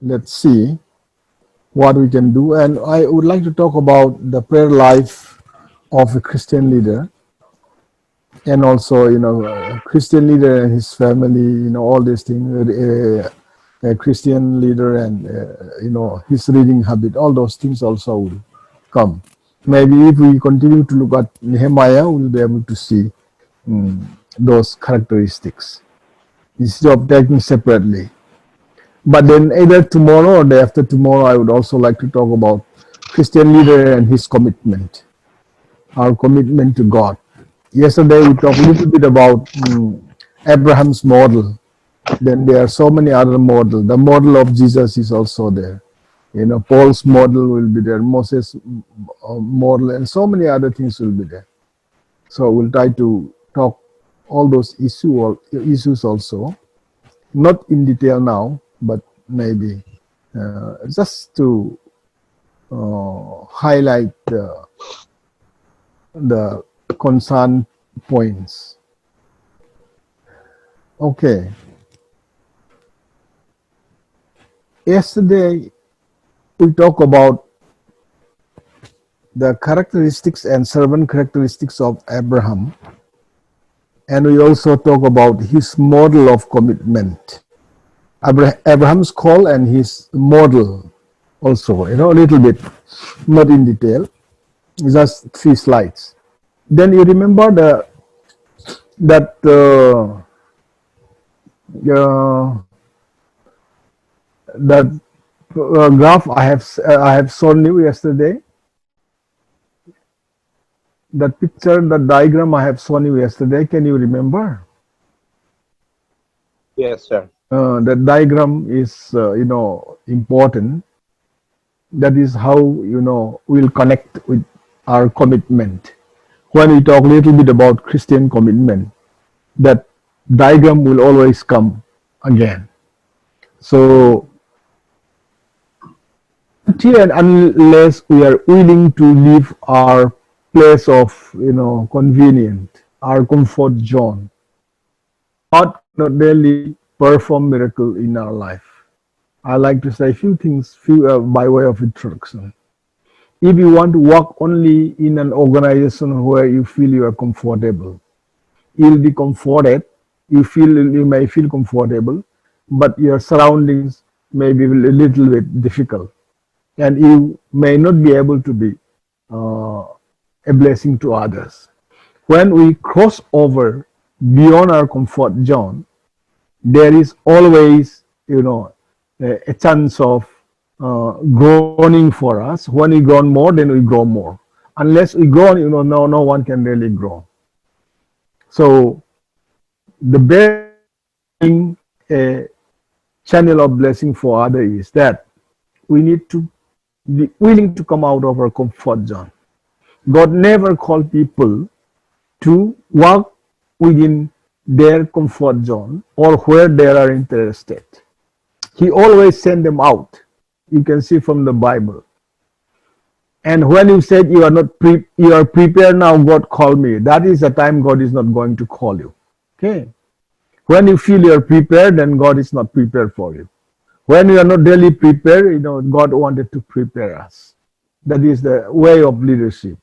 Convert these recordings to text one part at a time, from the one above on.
let's see what we can do. And I would like to talk about the prayer life of a Christian leader, and also, a Christian leader and his family, all these things, a Christian leader and, his reading habit, all those things also will come. Maybe if we continue to look at Nehemiah, we'll be able to see those characteristics instead of taking separately. But then either tomorrow or day after tomorrow, I would also like to talk about Christian leader and his commitment, our commitment to God. Yesterday we talked a little bit about Abraham's model. Then there are so many other models. The model of Jesus is also there. Paul's model will be there, Moses' model, and so many other things will be there. So we'll try to talk all those issues also, not in detail now, but maybe just to highlight the concern points. Okay. Yesterday we talked about the characteristics and servant characteristics of Abraham, and we also talk about his model of commitment. Abraham's call and his model also, a little bit, not in detail, just 3 slides. Then you remember that graph I have shown you yesterday. That picture, the diagram I have shown you yesterday. Can you remember? Yes, sir. That diagram is important. That is how we'll connect with our commitment. When we talk a little bit about Christian commitment, that diagram will always come again. So until and unless we are willing to leave our place of convenient, our comfort zone, God cannot really perform miracle in our life. I like to say a few things by way of introduction. If you want to work only in an organization where you feel you are comfortable, you'll be comforted. You may feel comfortable, but your surroundings may be a little bit difficult, and you may not be able to be a blessing to others. When we cross over beyond our comfort zone, there is always, a chance of growing for us. When we grow more, then we grow more. Unless we grow, no one can really grow. So the best thing, a channel of blessing for others, is that we need to be willing to come out of our comfort zone. God never called people to work within their comfort zone or where they are interested. He always sent them out. You can see from the Bible. And when you said you are prepared now, God called me, that is the time God is not going to call you. Okay. When you feel you are prepared, then God is not prepared for you. When you are not really prepared, God wanted to prepare us. That is the way of leadership.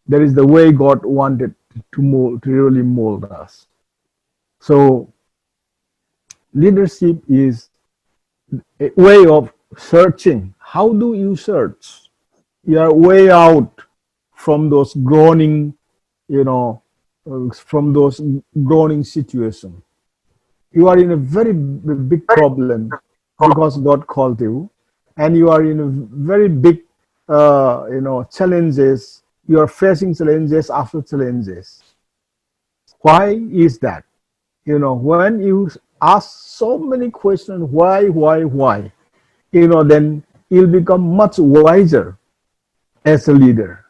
That is the way God wanted to really mold us. So leadership is a way of searching. How do you search? You are way out from those groaning, from those groaning situations. You are in a very big problem because God called you, and you are in a very big, challenges. You are facing challenges after challenges. Why is that? When you ask so many questions, why, then you'll become much wiser as a leader.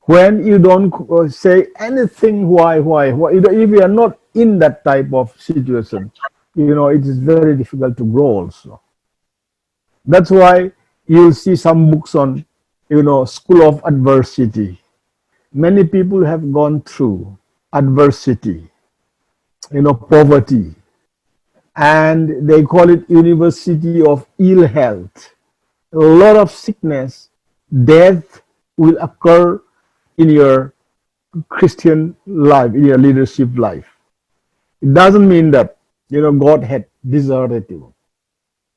When you don't say anything, why, if you are not in that type of situation, it is very difficult to grow also. That's why you'll see some books on, school of adversity. Many people have gone through adversity, poverty, and they call it University of Ill Health. A lot of sickness, death will occur in your Christian life, in your leadership life. It doesn't mean that God had deserted you.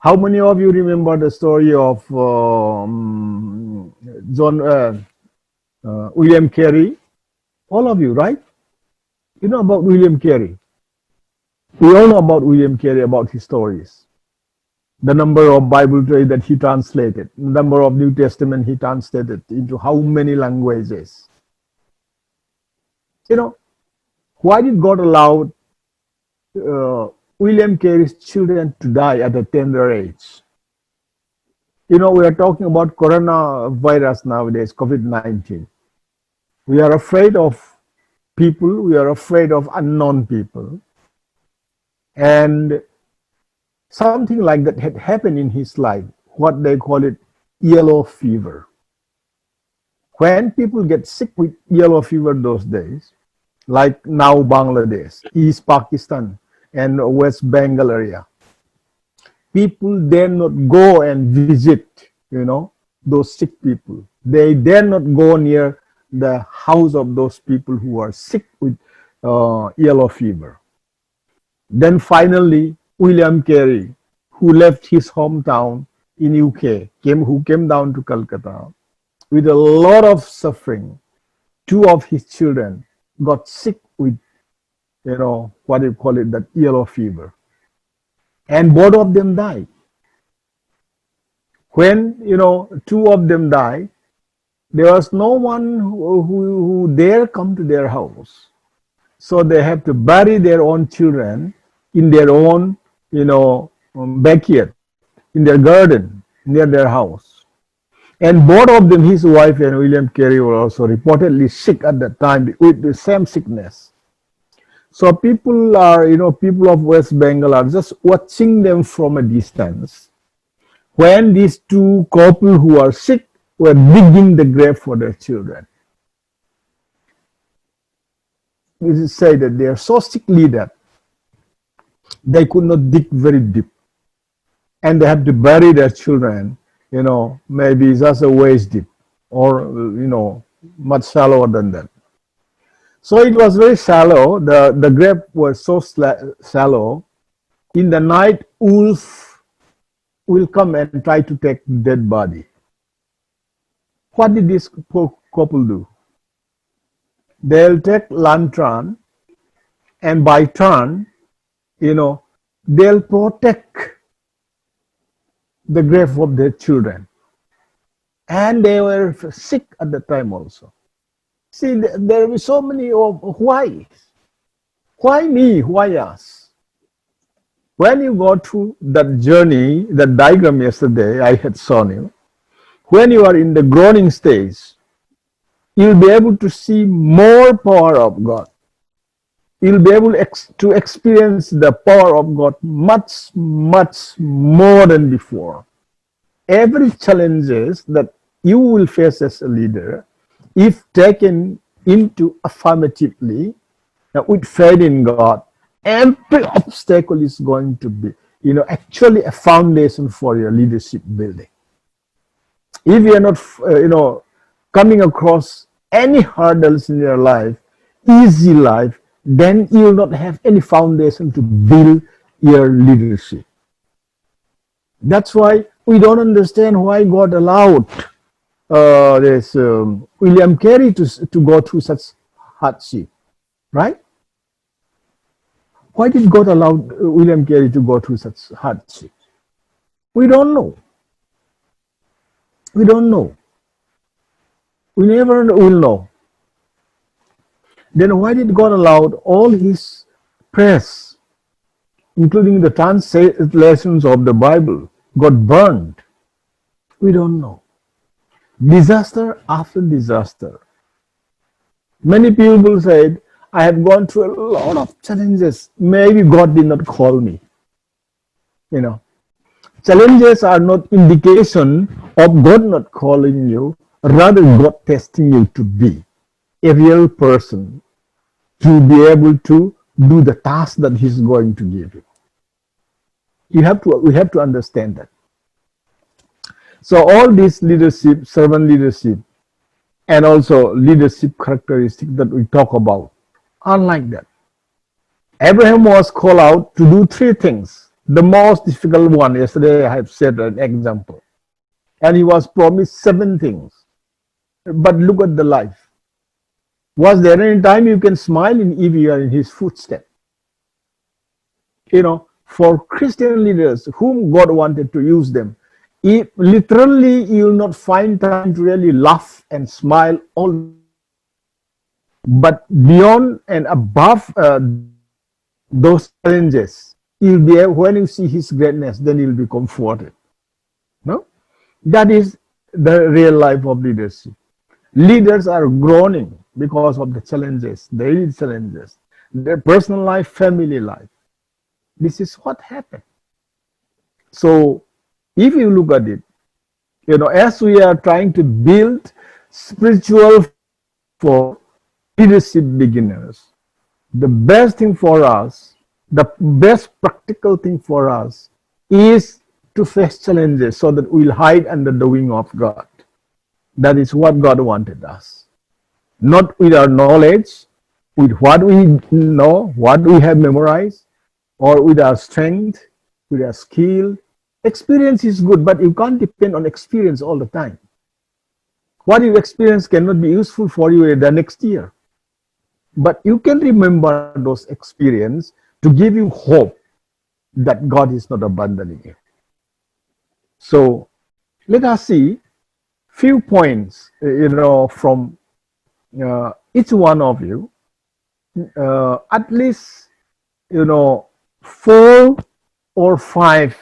How many of you remember the story of John William Carey? All of you, right? You know about William Carey. We all know about William Carey, about his stories. The number of Bible that he translated, the number of New Testament he translated into how many languages. Why did God allow William Carey's children to die at a tender age? We are talking about coronavirus nowadays, COVID-19. We are afraid of people, we are afraid of unknown people. And something like that had happened in his life, what they call it yellow fever. When people get sick with yellow fever those days, like now Bangladesh, East Pakistan, and West Bengal area, people dare not go and visit, those sick people. They dare not go near the house of those people who are sick with yellow fever. Then finally, William Carey, who left his hometown in UK, who came down to Calcutta with a lot of suffering. Two of his children got sick with, what do you call it, that yellow fever. And both of them died. When, two of them died, there was no one who dare come to their house. So they have to bury their own children in their own, backyard, in their garden, near their house. And both of them, his wife and William Carey, were also reportedly sick at that time with the same sickness. So people people of West Bengal are just watching them from a distance. When these two couple who are sick were digging the grave for their children. It is said that they are so sickly that they could not dig very deep. And they have to bury their children, maybe just a waist deep or, much shallower than that. So it was very shallow. The grave was so shallow. In the night, wolves will come and try to take dead body. What did this poor couple do? They'll take lantern, and by turn, they'll protect the grave of their children. And they were sick at the time also. See, there were so many of why. Why me? Why us? When you go through that journey, that diagram yesterday I had shown you, when you are in the groaning stage, you'll be able to see more power of God. You'll be able to experience the power of God much, much more than before. Every challenges that you will face as a leader, if taken into affirmatively, with faith in God, every obstacle is going to be, actually a foundation for your leadership building. If you are not, coming across any hurdles in your life, easy life, then you will not have any foundation to build your leadership. That's why we don't understand why God allowed this William Carey to go through such hardship, right? Why did God allow William Carey to go through such hardship? We don't know. We don't know. We never will know. Then why did God allow all his prayers, including the translations of the Bible, got burned? We don't know. Disaster after disaster. Many people said, I have gone through a lot of challenges. Maybe God did not call me. Challenges are not indication of God not calling you, rather God testing you to be a real person, to be able to do the task that he's going to give you. We have to understand that. So all these leadership, servant leadership, and also leadership characteristics that we talk about are like that. Abraham was called out to do three things. The most difficult one, yesterday I have said an example. And he was promised seven things. But look at the life. Was there any time you can smile if you are in his footsteps? For Christian leaders whom God wanted to use them, literally you will not find time to really laugh and smile all the time. But beyond and above those challenges, you'll be when you see his greatness, then you'll be comforted. No, that is the real life of leadership. Leaders are groaning because of the challenges, daily challenges, their personal life, family life. This is what happened. So, if you look at it, as we are trying to build spiritual foundation for leadership beginners, the best thing for us, the best practical thing for us is to face challenges so that we'll hide under the wing of God. That is what God wanted us. Not with our knowledge, with what we know, what we have memorized, or with our strength, with our skill. Experience is good, but you can't depend on experience all the time. What you experience cannot be useful for you the next year. But you can remember those experiences to give you hope that God is not abandoning you. So let us see few points, from each one of you, at least, 4 or 5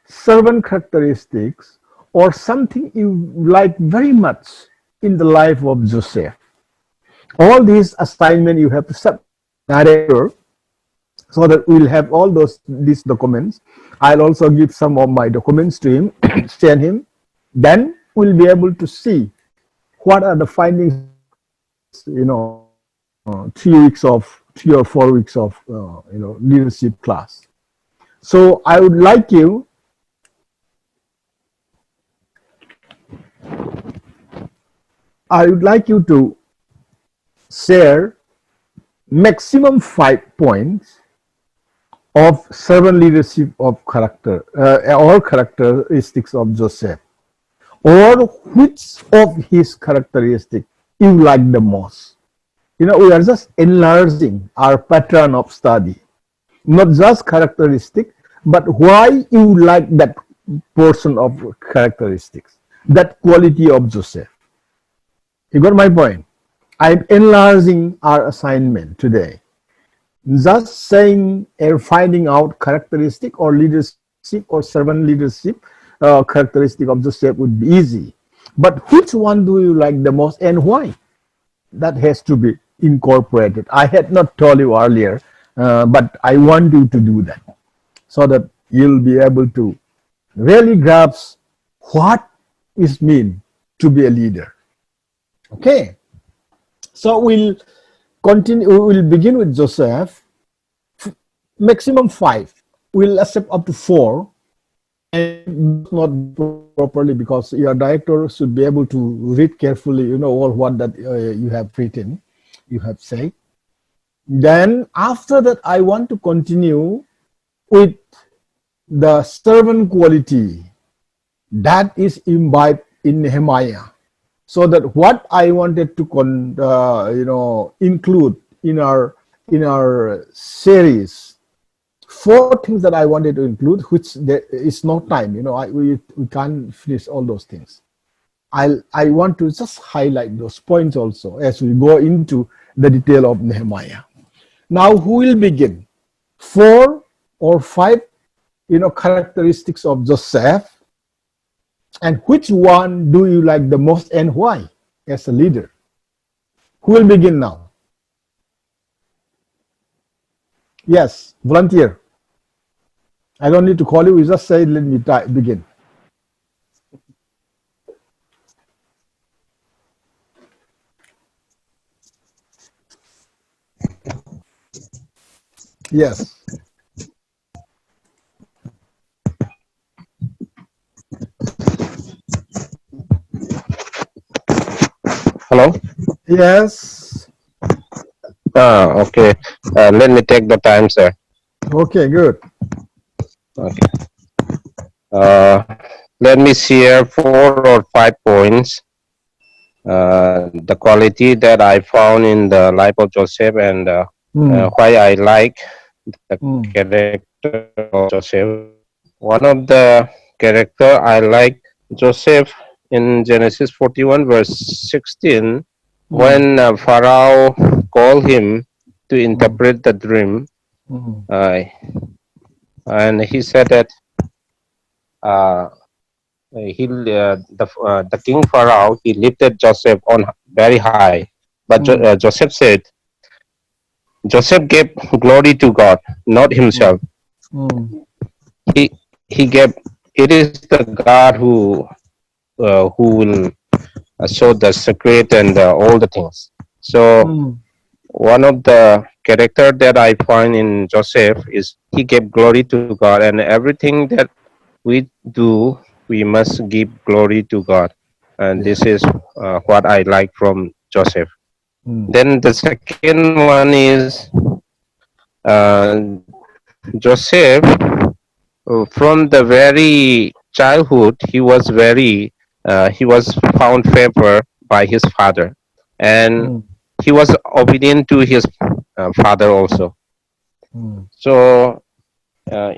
servant characteristics or something you like very much in the life of Joseph. All these assignment you have to submit narrator so that we'll have all these documents. I'll also give some of my documents to him, send him. Then we'll be able to see what are the findings this, 3 weeks of 3 or 4 weeks of leadership class. So I would like you to share maximum 5 points of servant leadership of character or characteristics of Joseph, or which of his characteristics you like the most. We are just enlarging our pattern of study, not just characteristic, but why you like that portion of characteristics, that quality of Joseph. You got my point? I'm enlarging our assignment today. Just saying or finding out characteristic or leadership or servant leadership characteristic of Joseph would be easy. But which one do you like the most and why? That has to be incorporated. I had not told you earlier, but I want you to do that so that you'll be able to really grasp what is mean to be a leader. Okay, so we'll continue. We will begin with Joseph. Maximum 5. We'll accept up to 4, and not properly because your director should be able to read carefully. All what that you have written, you have said. Then after that, I want to continue with the servant quality that is imbibed in Nehemiah, so that what I wanted to include in our series, 4 things that I wanted to include, which there is no time. We can't finish all those things. I want to just highlight those points also as we go into the detail of Nehemiah. Now, who will begin? 4 or 5, characteristics of Joseph, and which one do you like the most and why as a leader? Who will begin now? Yes, volunteer. I don't need to call you. You just say, let me begin. Yes. Hello? Yes. Okay. Let me take the time, sir. Okay, good. Okay. Let me share 4 or 5 points. The quality that I found in the life of Joseph and Mm, why I like the mm, character of Joseph. One of the character I like Joseph in Genesis 41 verse 16 mm, when Pharaoh called him to mm, interpret the dream. mm, Uh, and he said that uh, the king Pharaoh he lifted Joseph on very high, but mm, Joseph said Joseph gave glory to God, not mm, himself. mm, He gave it is the God who will show the secret and all the things. So mm. one of the character that I find in Joseph is he gave glory to God, and everything that we do, we must give glory to God. And Yeah. this is what I like from Joseph. Mm, Then the second one is uh, Joseph. From the very childhood, he was found favor by his father, and mm, he was obedient to his father also. mm, So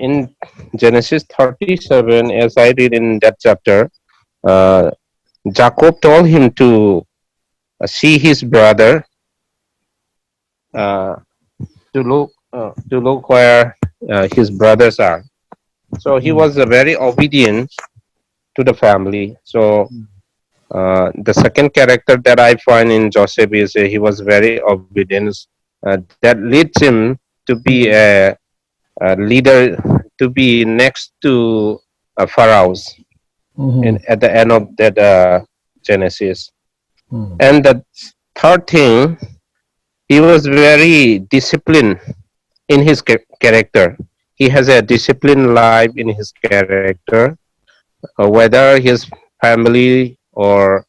in Genesis 37, as I read in that chapter, uh, Jacob told him to see his brother, uh, to look where his brothers are. So he mm, was very obedient to the family. So the second character that I find in Joseph is he was very obedient. That leads him to be mm, a leader, to be next to Pharaoh's mhm, at the end of that Genesis. mm, And the third thing, he was very disciplined in his character. He has a disciplined life in his character, whether his family or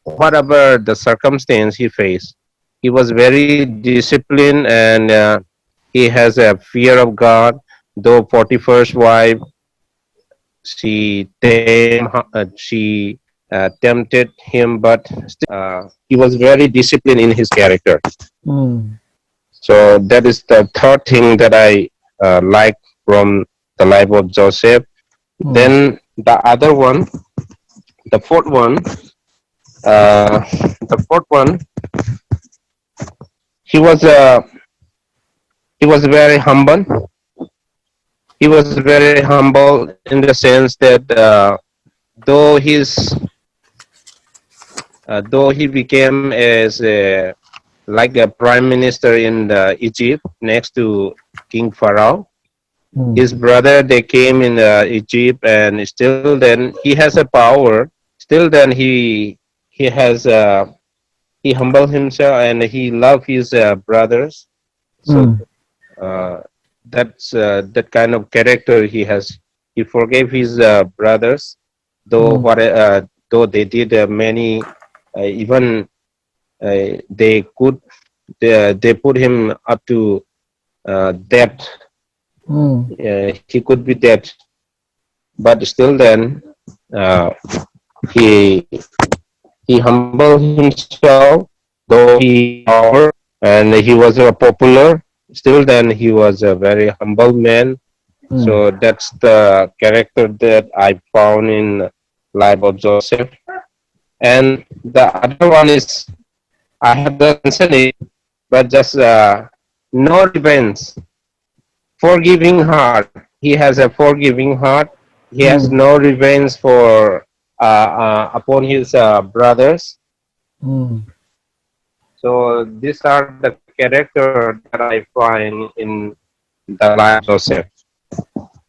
whatever the circumstance he faced. He was very disciplined and he has a fear of God. Though Potiphar's wife, she tempted him, but still he was very disciplined in his character. mm, So that is the third thing that I like from the life of Joseph. mm, Then the fourth one, the fourth one, he was uh, he was very humble. He was very humble in the sense that though he's though he became as like a prime minister in Egypt next to King Pharaoh, mm, his brother they came in Egypt, and still then he has a power. Still then he humbled himself and he loved his brothers. So mm, that's that kind of character he has. He forgave his brothers, though mm, though they did many, even they put him up to debt. mm, He could be dead, but still then uh, he he humbled himself, though he had power and he was popular. Still then he was a very humble man. mm, So that's the character that I found in life of Joseph. And the other one is I have just mentioned it, but just no revenge, forgiving heart. He has a forgiving heart. He has mm, no revenge for upon his brothers. mm, So these are the character that I find in the life of Joseph.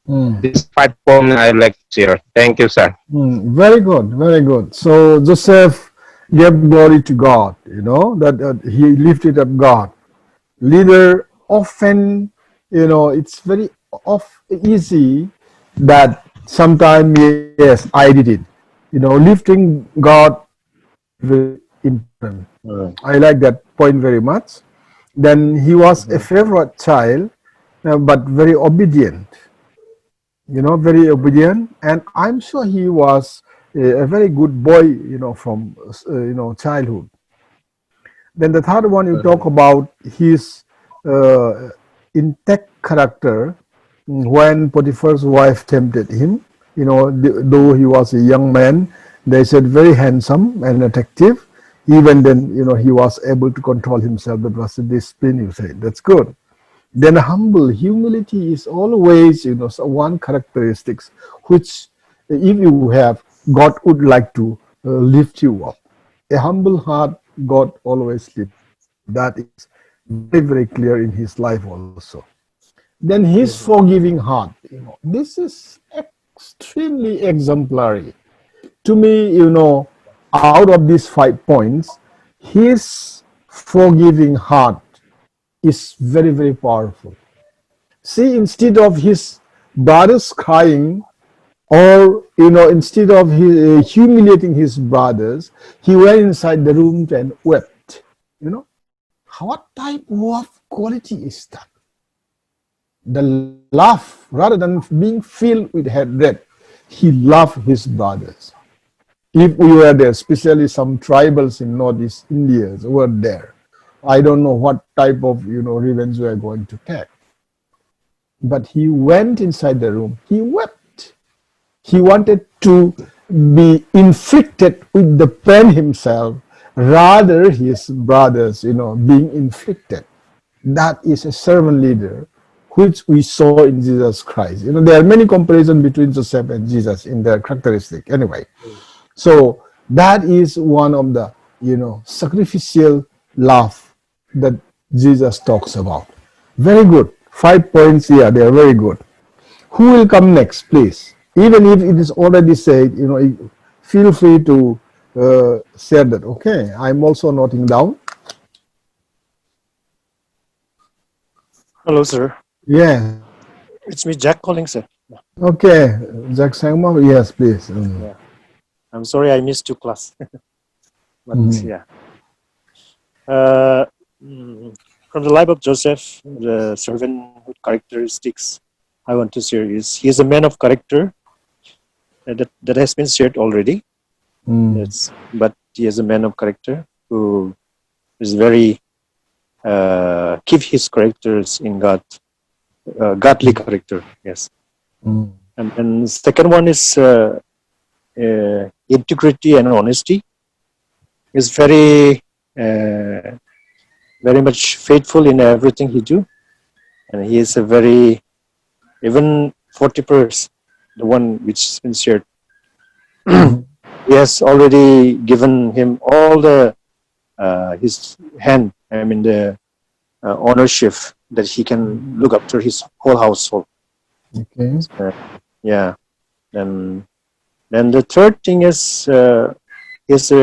mm. These 5 points I like to share. Thank you, sir. Mm, very good, very good. So Joseph gave glory to God, that he lifted up God. Leader often, it's very easy that sometimes, yes, I did it. Lifting God very important. Mm. I like that point very much. Then he was a Mhm. favorite child, but very obedient. Very obedient, and I'm sure he was a very good boy. From childhood. Then the third one, you talk Mhm. about his uh, intact character when Potiphar's wife tempted him. Though he was a young man, they said very handsome and attractive. Even then, he was able to control himself. That was the discipline, you said. That's good. Then humility is always, one characteristics which, if you have, God would like to lift you up. A humble heart, God always lifts you up. That is very, very clear in his life also. Then his Mhm. forgiving heart, this is extremely exemplary. To me, out of these 5 points, his forgiving heart is very, very powerful. See, instead of his brothers crying, or instead of humiliating his brothers, he went inside the room and wept. You know, what type of quality is that? The love, rather than being filled with hatred, he loved his brothers. If we were there, especially some tribals in Northeast India were there, I don't know what type of revenge we are going to take. But he went inside the room. He wept. He wanted to be inflicted with the pain himself, rather his brothers, being inflicted. That is a servant leader, which we saw in Jesus Christ. There are many comparisons between Joseph and Jesus in their characteristic. Anyway, so that is one of the, sacrificial love that Jesus talks about. Very good. 5 points here. They are very good. Who will come next, please? Even if it is already said, feel free to share that. Okay, I'm also noting down. Hello, sir. Yes. It's me, Jack calling, sir. Okay, Jack Sangma. Yes, please. Yeah. I'm sorry I missed your class, but Mhm. yeah. Uh, mm, from the life of Joseph, the servanthood characteristics I want to share is he is a man of character that has been shared already. Mm. Yes, but he is a man of character who is very keep his characters in God, godly character. Yes, Mm. and then second one is integrity and honesty. Is uh, very much faithful in everything he do, and he is a very even 40%, the one which has been shared. Mhm. He has already given him all the his hand. I mean the ownership that he can look after his whole household. Okay. Uh, yeah. And then the third thing is his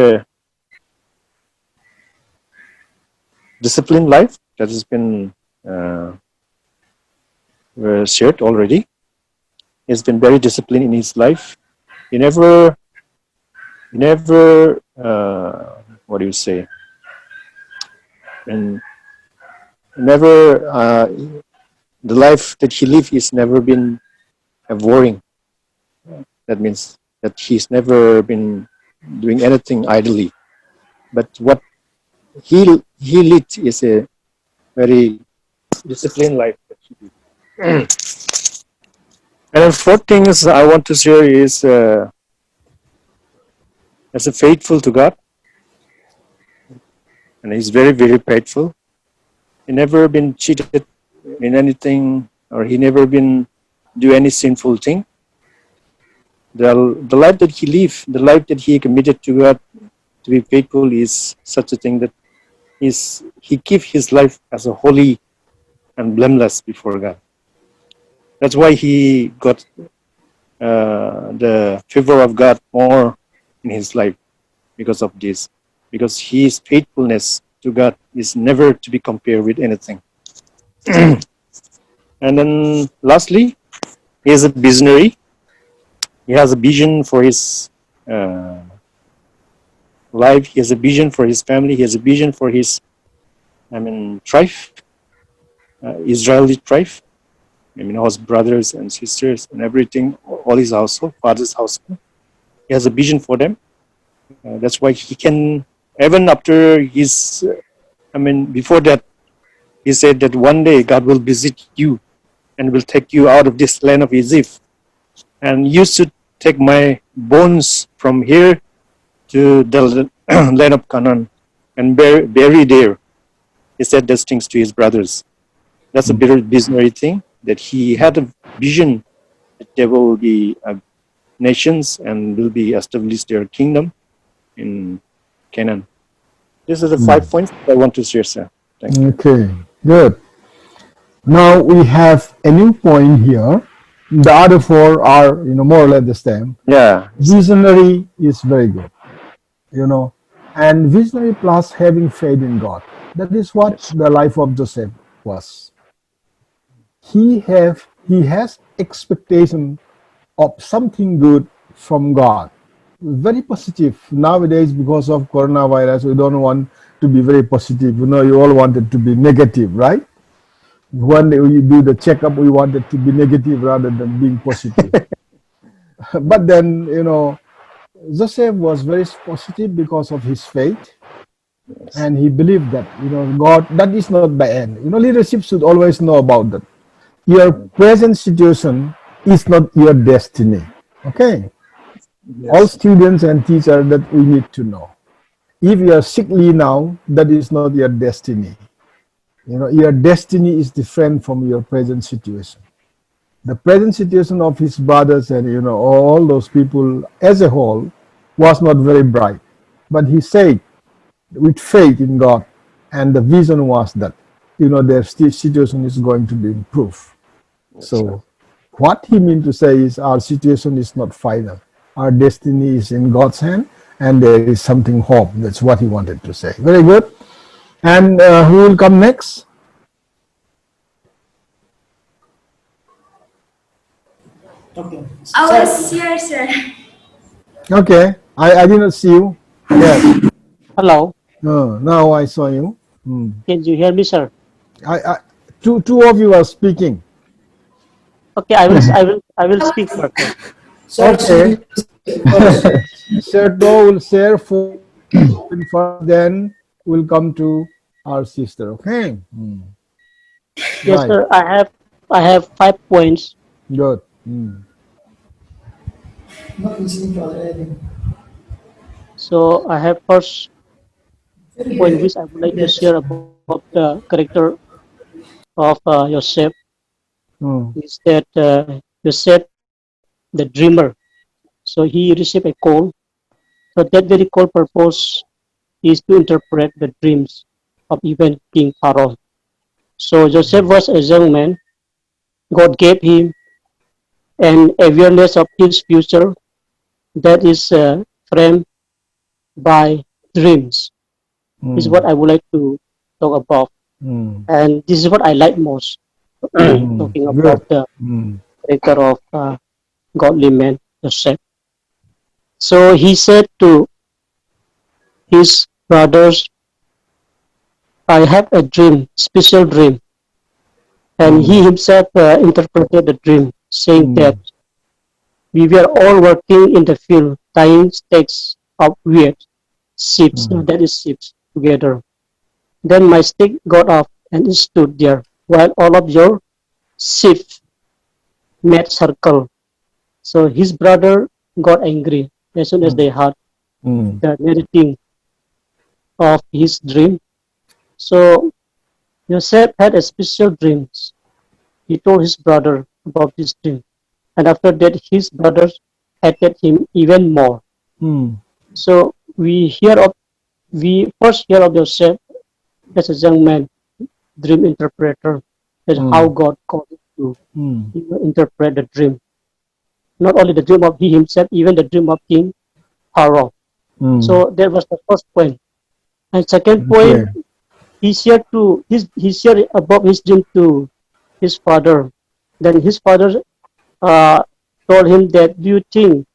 disciplined life that has been uh, shared already. He's been very disciplined in his life. He never what do you say, and never the life that he lived is never been boring. That means that he's never been doing anything idly, but what he led is a very disciplined life that he did. And then fourth thing is I want to share is as a faithful to God, and he's very faithful. He never been cheated in anything, or he never been do any sinful thing. The life that he lived, the life that he committed to God to be faithful is such a thing that he keep his life as a holy and blameless before God. That's why he got the favor of God more in his life because of this, because his faithfulness to God is never to be compared with anything. And then lastly, he is a visionary. He has a vision for his uh, life. He has a vision for his family. He has a vision for his, tribe, Israeli tribe. His brothers and sisters and everything, all his household, father's household. He has a vision for them. That's why he can, even after his, before that, he said that one day God will visit you and will take you out of this land of Egypt. And you should take my bones from here to the land of Canaan and bury there. He said those things to his brothers. That's a very visionary thing, that he had a vision that there will be nations and will be established their kingdom in Canaan. These are the 5 points I want to share, sir. Thank you. Okay, good. Now we have a new point here. The other four are, more or less the same. Yeah. Visionary is very good, and visionary plus having faith in God. That is what the life of Joseph was. He has expectation of something good from God. Very positive. Nowadays, because of coronavirus, we don't want to be very positive. You all want it to be negative, right? When we do the checkup, we want it to be negative rather than being positive. But then, Joseph was very positive because of his faith. And he believed that, God, that is not the end. Leadership should always know about that. Your present situation is not your destiny. Okay? Yes. All students and teachers that we need to know. If you are sickly now, that is not your destiny. Your destiny is different from your present situation. The present situation of his brothers and, all those people as a whole was not very bright. But he said, with faith in God, and the vision was that, their situation is going to be improved. Yes, So sir. what he meant to say is our situation is not final. Our destiny is in God's hand, and there is something hope. That's what he wanted to say. Very good. And who will come next? Okay. I was here, sir. Okay. I did not see you. Yes. Hello. Now I saw you. Can you hear me, sir? Two of you are speaking. Okay, I will speak first, sir. Okay. Serto will share for first, then we'll come to our sister. Okay. Yes, Right. sir. I have 5 points. Good. Not listening to other ending. So I have first point which I would like to share about the character of Joseph Mm. is that Joseph, the dreamer. So he received a call. So that very call purpose is to interpret the dreams of even King Pharaoh. So Joseph was a young man. God gave him an awareness of his future that is framed by dreams. This is what I would like to talk about. And this is what I like most, talking about Good. the character of godly man, Joseph. So he said to his brothers, I have a dream, special dream. And he himself interpreted the dream, saying that we were all working in the field, tying stakes of wheat, ships, that is ships, together. Then my stick got off and it stood there, while all of your ships made circle. So his brother got angry as soon as they heard the narrating of his dream. So Joseph had a special dream. He told his brother about this dream. And after that, his brothers hated him even more. So we first hear of Joseph as a young man, dream interpreter. That's how God called him to interpret the dream. Not only the dream of he himself, even the dream of King Pharaoh. So that was the first point. And second point, Okay. he shared about his dream to his father. Then his father uh, told him that, do you think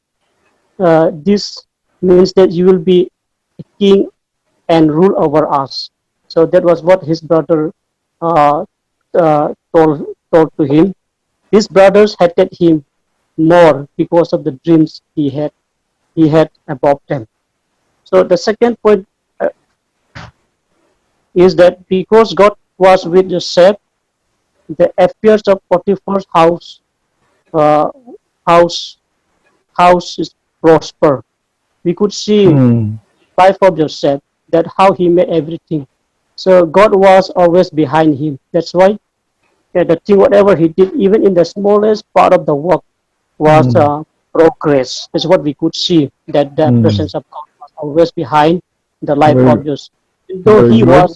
this means that you will be a king and rule over us. So that was what his brother uh, told to him. His brothers hated him more because of the dreams he had about them. So the second point uh, is that because God was with Joseph, the affairs of Potiphar's uh, house house is prosper. We could see Mm. life of Joseph, that how he made everything. So God was always behind him. That's why the thing, whatever he did, even in the smallest part of the work, was Mm. progress. That's what we could see, that the Mm. presence of God was always behind the life Very, of Joseph. Though very he good. was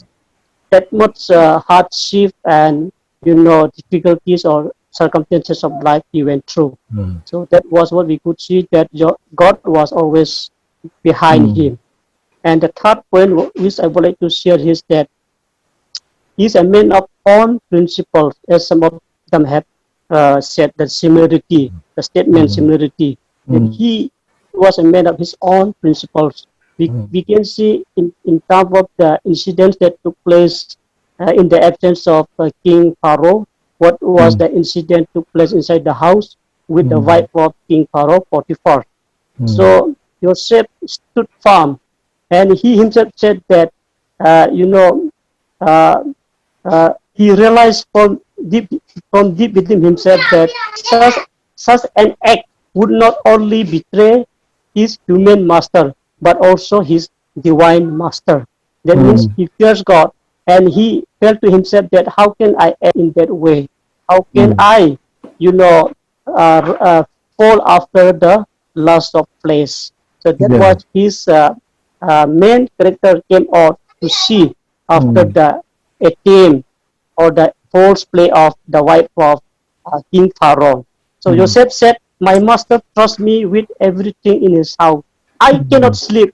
that much hardship and difficulties or circumstances of life he went through. Mm. So that was what we could see, that God was always behind Mm. him. And the third point which I would like to share is that he's a man of own principles, as some of them have said, the similarity, the statement Mm. similarity, that Mm. he was a man of his own principles. Mm. We can see in terms of the incidents that took place in the absence of King Pharaoh, what was Mm. the incident took place inside the house with the Mm. wife of King Pharaoh, Potiphar. Mm. So Joseph stood firm, and he himself said that, uh, you know, uh, he realized from deep within himself that such an act would not only betray his human master but also his divine master. That means Mm. he fears God, and he felt to himself that how can I act in that way? How can Mm. I, you know, fall after the lust of flesh? So that Yeah. was his main character came out to see after Mm. the attempt or the false play of the wife of King Pharaoh. So Mm. Joseph said, "My master trusts me with everything in his house. I cannot Mm. sleep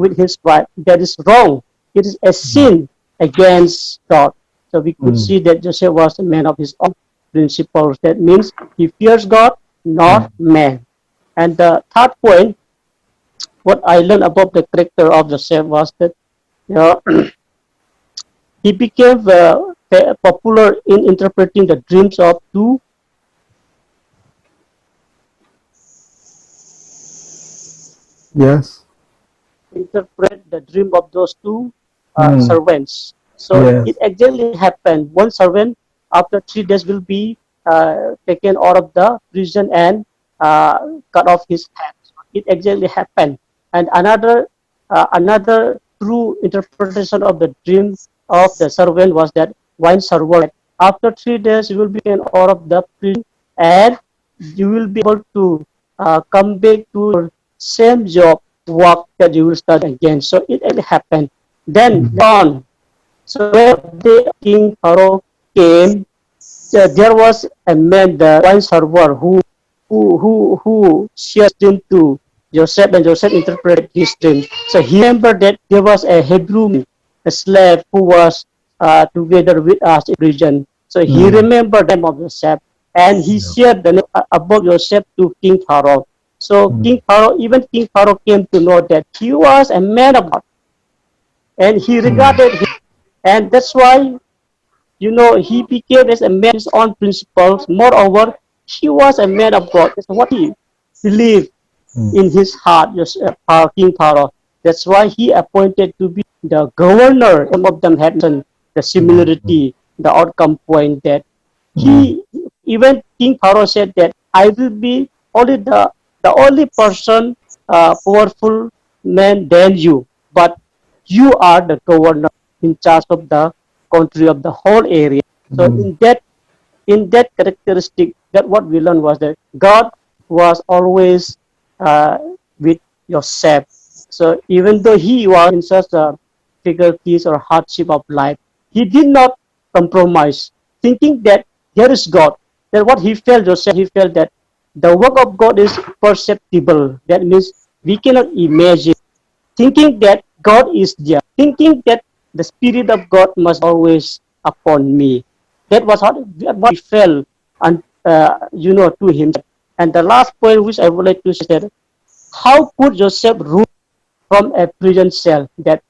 with his wife. That is wrong. It is a sin against God." So we could Mm. see that Joseph was a man of his own principles. That means he fears God, Mm. not man. And the third point, what I learned about the character of Joseph was that, you know, he became popular in interpreting the dreams of two Yes. interpret the dream of those two Mm. servants. So it Yes. exactly happened. One servant, after 3 days, will be taken out of the prison and cut off his head. It exactly happened. And another true interpretation of the dream of the servant was that one servant, after 3 days, you will be taken out of the prison, and you will be able to come back to your same job work that you will start again. So it happened. Then Mm. on, so when the day of King Pharaoh came, there was a man, the wine server, who shared dream to Joseph, and Joseph interpreted his dream. So he remembered that there was a Hebrew man, a slave, who was together with us in prison. So he Mm. remembered the name of Joseph, and he Yeah. shared the name about Joseph to King Pharaoh. So Mm. Even King Pharaoh came to know that he was a man of God, and he Mm. regarded him, and that's why he became as a man his own principles. Moreover, he was a man of God. That's what he believed Mm. in his heart, King Pharaoh. That's why he appointed to be the governor. Some of them had mentioned the Mm. similarity, the outcome point, that Mm. he, even King Pharaoh said that I will be only the only person, powerful man than you, but you are the governor in charge of the country, of the whole area. So Mm. in that characteristic, that what we learned was that God was always uh, with Joseph. So even though he was in such a difficulties or hardship of life, he did not compromise, thinking that there is God. That what he felt, Joseph, he felt that the work of God is perceptible. That means we cannot imagine, thinking that God is there, thinking that the Spirit of God must always upon me. That was what he felt, and to himself. And the last point which I would like to say, that how could Joseph rule from a prison cell. That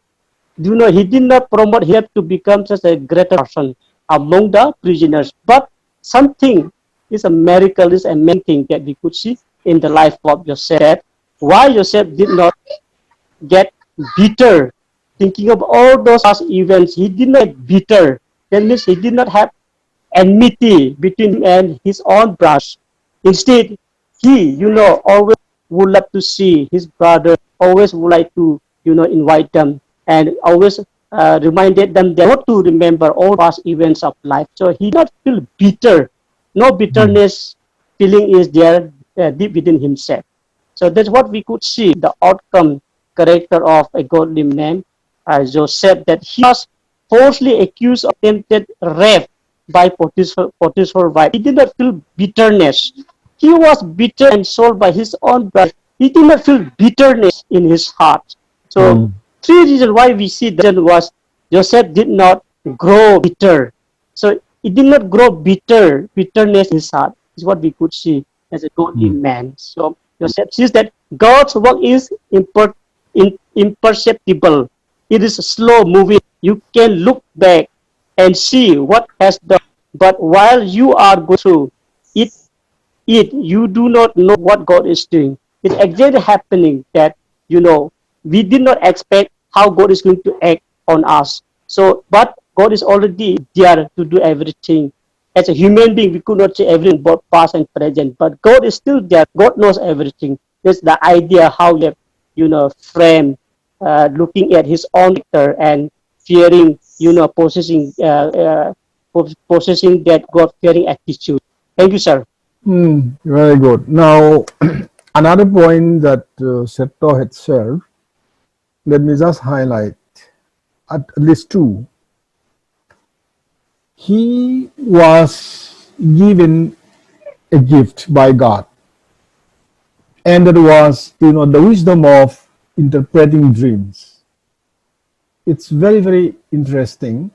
he did not promote him to become such a greater person among the prisoners, but something is a miracle, is a main thing that we could see in the life of Joseph. Why Joseph did not get bitter thinking of all those past events. He did not get bitter. That means he did not have enmity between him and his own brothers. Instead, he, always would love to see his brother, always would like to, invite them, and always reminded them that not to remember all past events of life. So he did not feel bitter. No bitterness feeling is there deep within himself. So that's what we could see, the outcome character of a godly man, Joseph, that he was falsely accused of attempted rape by Potiphar's wife. He did not feel bitterness. He was bitter and sold by his own brother. He did not feel bitterness in his heart. So Mm. three reasons why we see that was Joseph did not grow bitter. So he did not grow bitterness in his heart is what we could see as a godly Mm. man. So Joseph sees that God's work is imperceptible. It is slow moving. You can look back and see what has done. But while you are going through it, you do not know what God is doing. It's exactly happening that, we did not expect how God is going to act on us. So, but God is already there to do everything. As a human being, we could not see everything, both past and present, but God is still there. God knows everything. That's the idea how you have, frame, looking at his own character and fearing, possessing that God-fearing attitude. Thank you, sir. Very good. Now, another point that Septo had shared, let me just highlight at least two. He was given a gift by God, and that was, the wisdom of interpreting dreams. It's very, very interesting.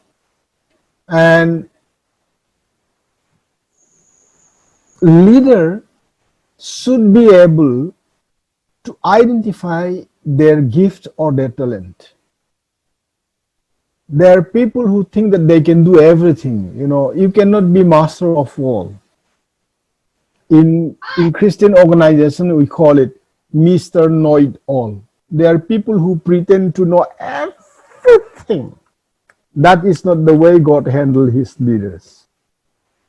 And leader should be able to identify their gift or their talent. There are people who think that they can do everything. You cannot be master of all. In Christian organization, we call it Mr. Know It All. There are people who pretend to know everything. That is not the way God handled his leaders.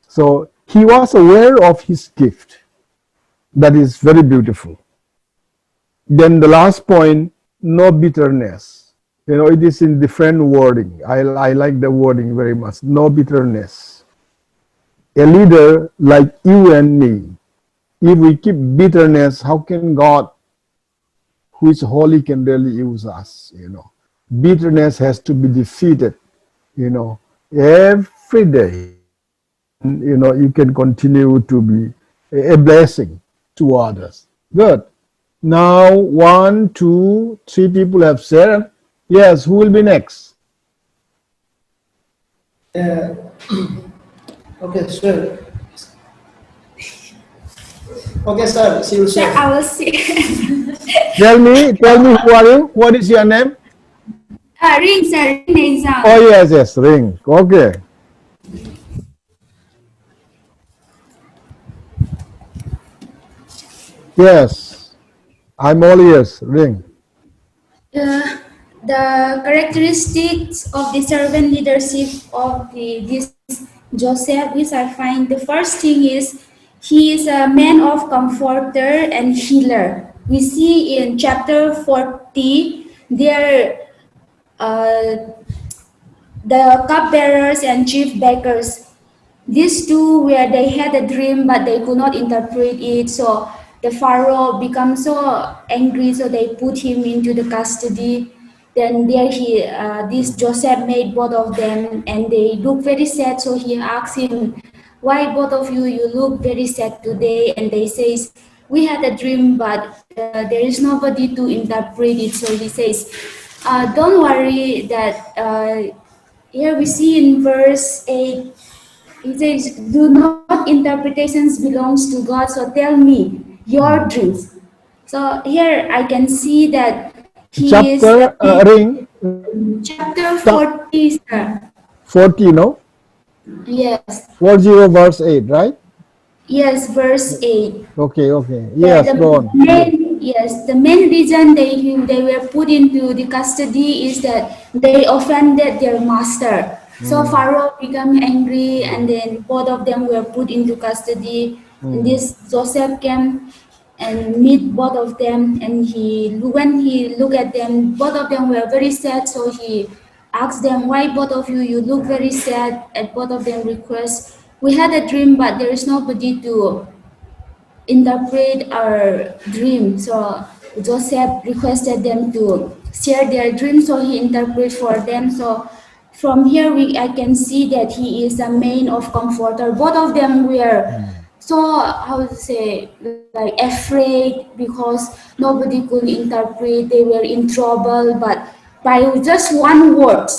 So he was aware of his gift. That is very beautiful. Then the last point, no bitterness. It is in different wording. I like the wording very much. No bitterness. A leader like you and me, if we keep bitterness, how can God, who is holy, can really use us? Bitterness has to be defeated. Every day. You can continue to be a blessing to others. Good. Now, 1, 2, 3 people have said. Yes, who will be next? Okay, sure. Okay, sir. See you, Sir, sir. I will see. Tell me who are you? What is your name? Ring, sir. Ring exam. Oh, yes, Ring. Okay. Yes, I'm all ears. Ring. Uh, the characteristics of the servant leadership of this Joseph, which I find the first thing is he is a man of comforter and healer. We see in chapter 40 there the cupbearers and chief bakers. These two, where they had a dream but they could not interpret it, so the Pharaoh becomes so angry, so they put him into the custody. Then there this Joseph made both of them, and they look very sad. So he asked him, "Why both of you look very sad today?" And they says, "We had a dream, but there is nobody to interpret it." So he says, "Don't worry that." Here we see in verse 8, it says, "Do not interpretations belongs to God, so tell me your dreams." So here I can see that He is Chapter ring chapter cha- 40, sir. 40, no? Yes, 40 verse 8, right? yes, verse 8. Okay, okay. That Yes, the go on. Yes. main, yes, the main reason they were put into the custody is that they offended their master. So Pharaoh became angry, and then both of them were put into custody. And this Joseph came and meet both of them, and when he looked at them, both of them were very sad. So he asked them, "Why both of you look very sad?" And both of them request, "We had a dream, but there is nobody to interpret our dream." So Joseph requested them to share their dream, so he interpret for them. So from here I can see that he is a man of comforter. Both of them were so, how to say, like afraid because nobody could interpret. They were in trouble, but by just one word,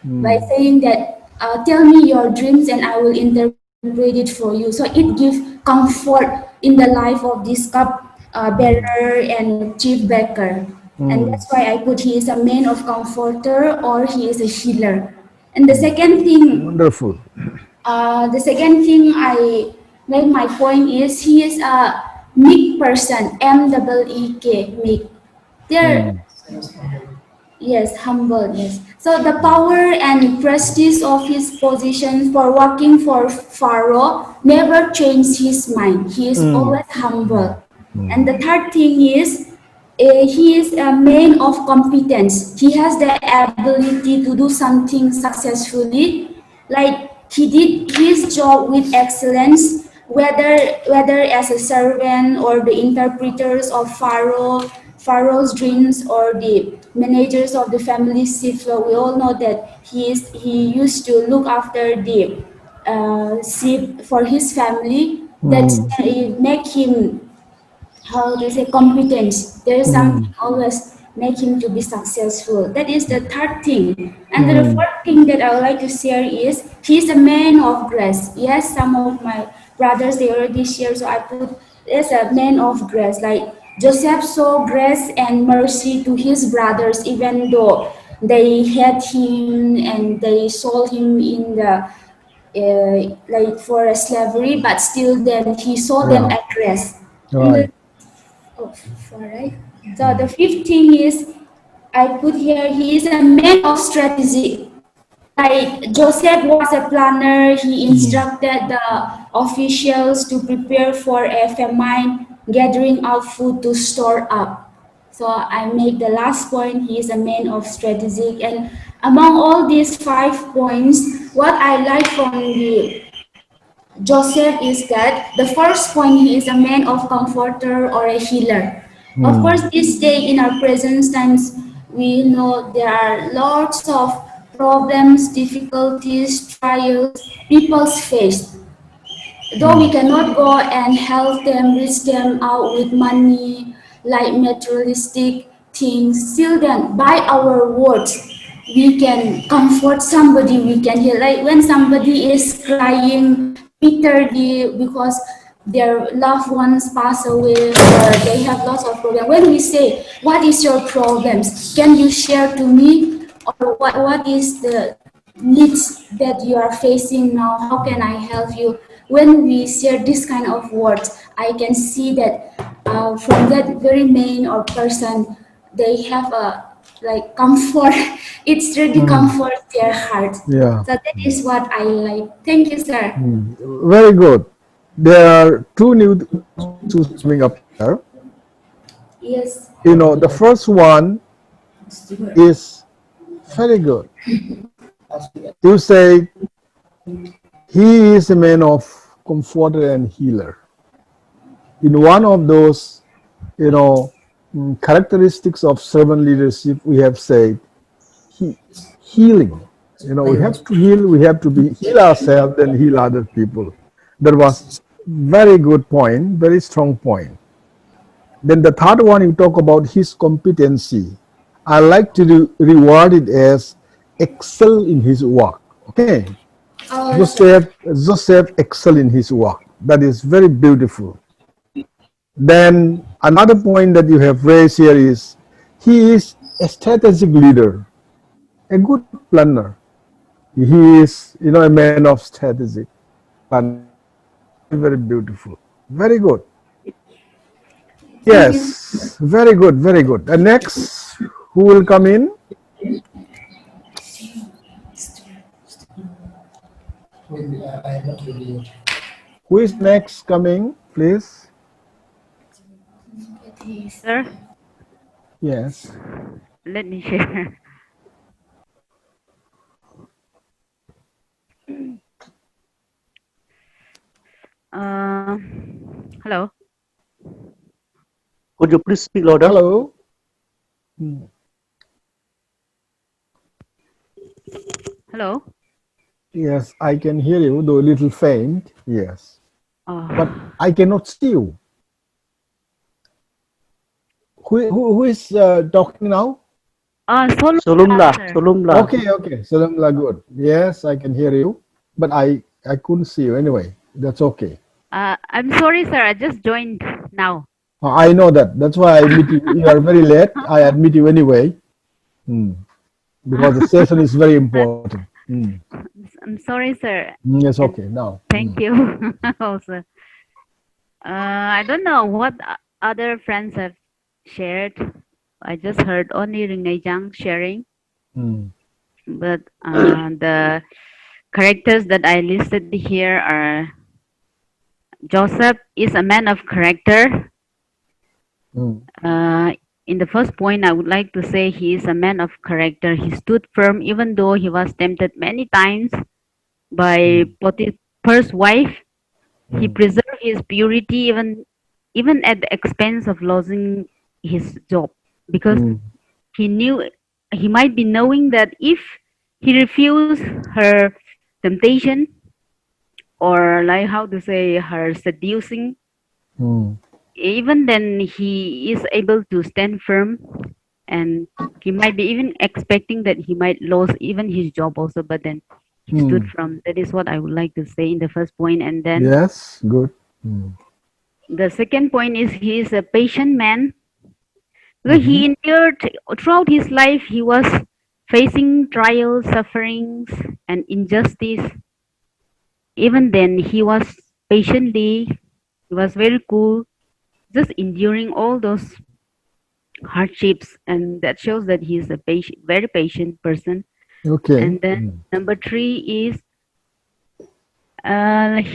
by saying that, "Tell me your dreams and I will interpret it for you." So it gives comfort in the life of this cup bearer and chief baker. And that's why I put he is a man of comforter or he is a healer. And Wonderful. the second thing I make my point is he is a meek person, M-E-E-K, meek. There, yes, humble, yes. So the power and prestige of his position for working for Pharaoh never changed his mind. He is always humble. And the third thing is he is a man of competence. He has the ability to do something successfully. Like he did his job with excellence, whether as a servant or the interpreters of Pharaoh's dreams or the managers of the family sheep. So we all know that he used to look after the sheep for his family. That make him, how to say, competence. There is something always make him to be successful. That is the third thing. And the fourth thing that I would like to share is he's a man of grace. Yes, some of my brothers they already share, so I put as a man of grace. Like Joseph saw grace and mercy to his brothers, even though they had him and they sold him in the like for a slavery, but still then he saw them Yeah. at grace. And Right. oh, right. So the fifth thing is I put here he is a man of strategy. Like Joseph was a planner, he instructed the officials to prepare for a famine, gathering out food to store up. So I make the last point, he is a man of strategic. And among all these 5 points, what I like from the Joseph is that the first point, he is a man of comforter or a healer. Of course, this day in our present times, we know there are lots of problems, difficulties, trials people face. Though we cannot go and help them, reach them out with money, like materialistic things, still then by our words, we can comfort somebody, we can heal. Like when somebody is crying bitterly because their loved ones pass away or they have lots of problems. When we say, "What is your problems? Can you share to me?" Or what is the needs that you are facing now, how can I help you? When we share this kind of words, I can see that from that very man or person, they have a like comfort. It's really comfort their heart. Yeah. So that is what I like. Thank you, sir. Very good. There are two new issues coming up here. Yes. The first one is very good. You say he is a man of comforter and healer. In one of those, characteristics of servant leadership, we have said healing. We have to heal. We have to heal ourselves and heal other people. That was very good point, very strong point. Then the third one, you talk about his competency. I like to reward it as excel in his work. Okay, Joseph excel in his work. That is very beautiful. Then another point that you have raised here is he is a strategic leader, a good planner. He is, a man of strategic planning. Very, very beautiful. Very good. Thank you. Yes, very good, very good. And next, who will come in? I am not ready yet. Who is next coming, please? Sir, Yes. let me share. Uh, Hello. Could you please speak louder? Hello. Hello. Yes, I can hear you, though a little faint. Yes. But Uh, I cannot see you. Who is talking now? Solumla, sir. Solumla. Okay, okay. Salamla, good. Yes, I can hear you. But I couldn't see you anyway. That's okay. I'm sorry, sir. I just joined now. I know that. That's why I admit you. You are very late. I admit you anyway. Hmm. Because the session is very important. Hmm. I'm sorry, sir. Yes, And okay. Now. thank you also. I don't know what other friends have shared. I just heard only Ringai Jang sharing, Hmm. but the characters that I listed here are Joseph is a man of character. Hmm. Uh, in the first point, I would like to say he is a man of character. He stood firm even though he was tempted many times by Potiphar's wife. He Hmm. preserved his purity even at the expense of losing his job because Hmm. he knew he might be knowing that if he refused her temptation or like how to say her seducing, Hmm. even then he is able to stand firm, and he might be even expecting that he might lose even his job also, but then he stood Hmm. firm. That is what I would like to say in the first point. And then Yes, good. Hmm. the second point is he is a patient man because Mm-hmm. he endured throughout his life. He was facing trials, sufferings, and injustice. Even then he was patiently, he was very cool, just enduring all those hardships, and that shows that he is a patient, very patient person. Okay. And then Hmm. number three is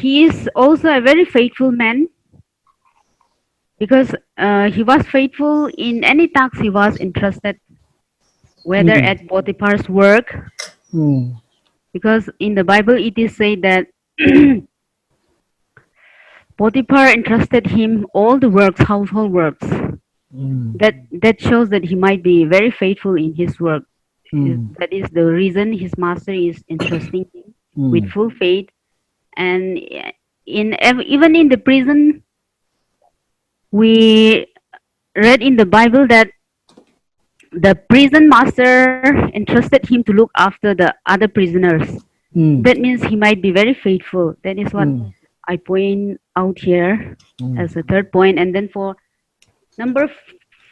he is also a very faithful man because he was faithful in any task he was entrusted, whether Hmm. at Potiphar's work, Hmm. because in the Bible it is said that Potiphar entrusted him all the works, household works. Hmm. That shows that he might be very faithful in his work. Hmm. That is the reason his master is entrusting him with Hmm. full faith. And even in the prison, we read in the Bible that the prison master entrusted him to look after the other prisoners. Hmm. That means he might be very faithful. That is what Hmm. I point out here Hmm. as a third point. And then for number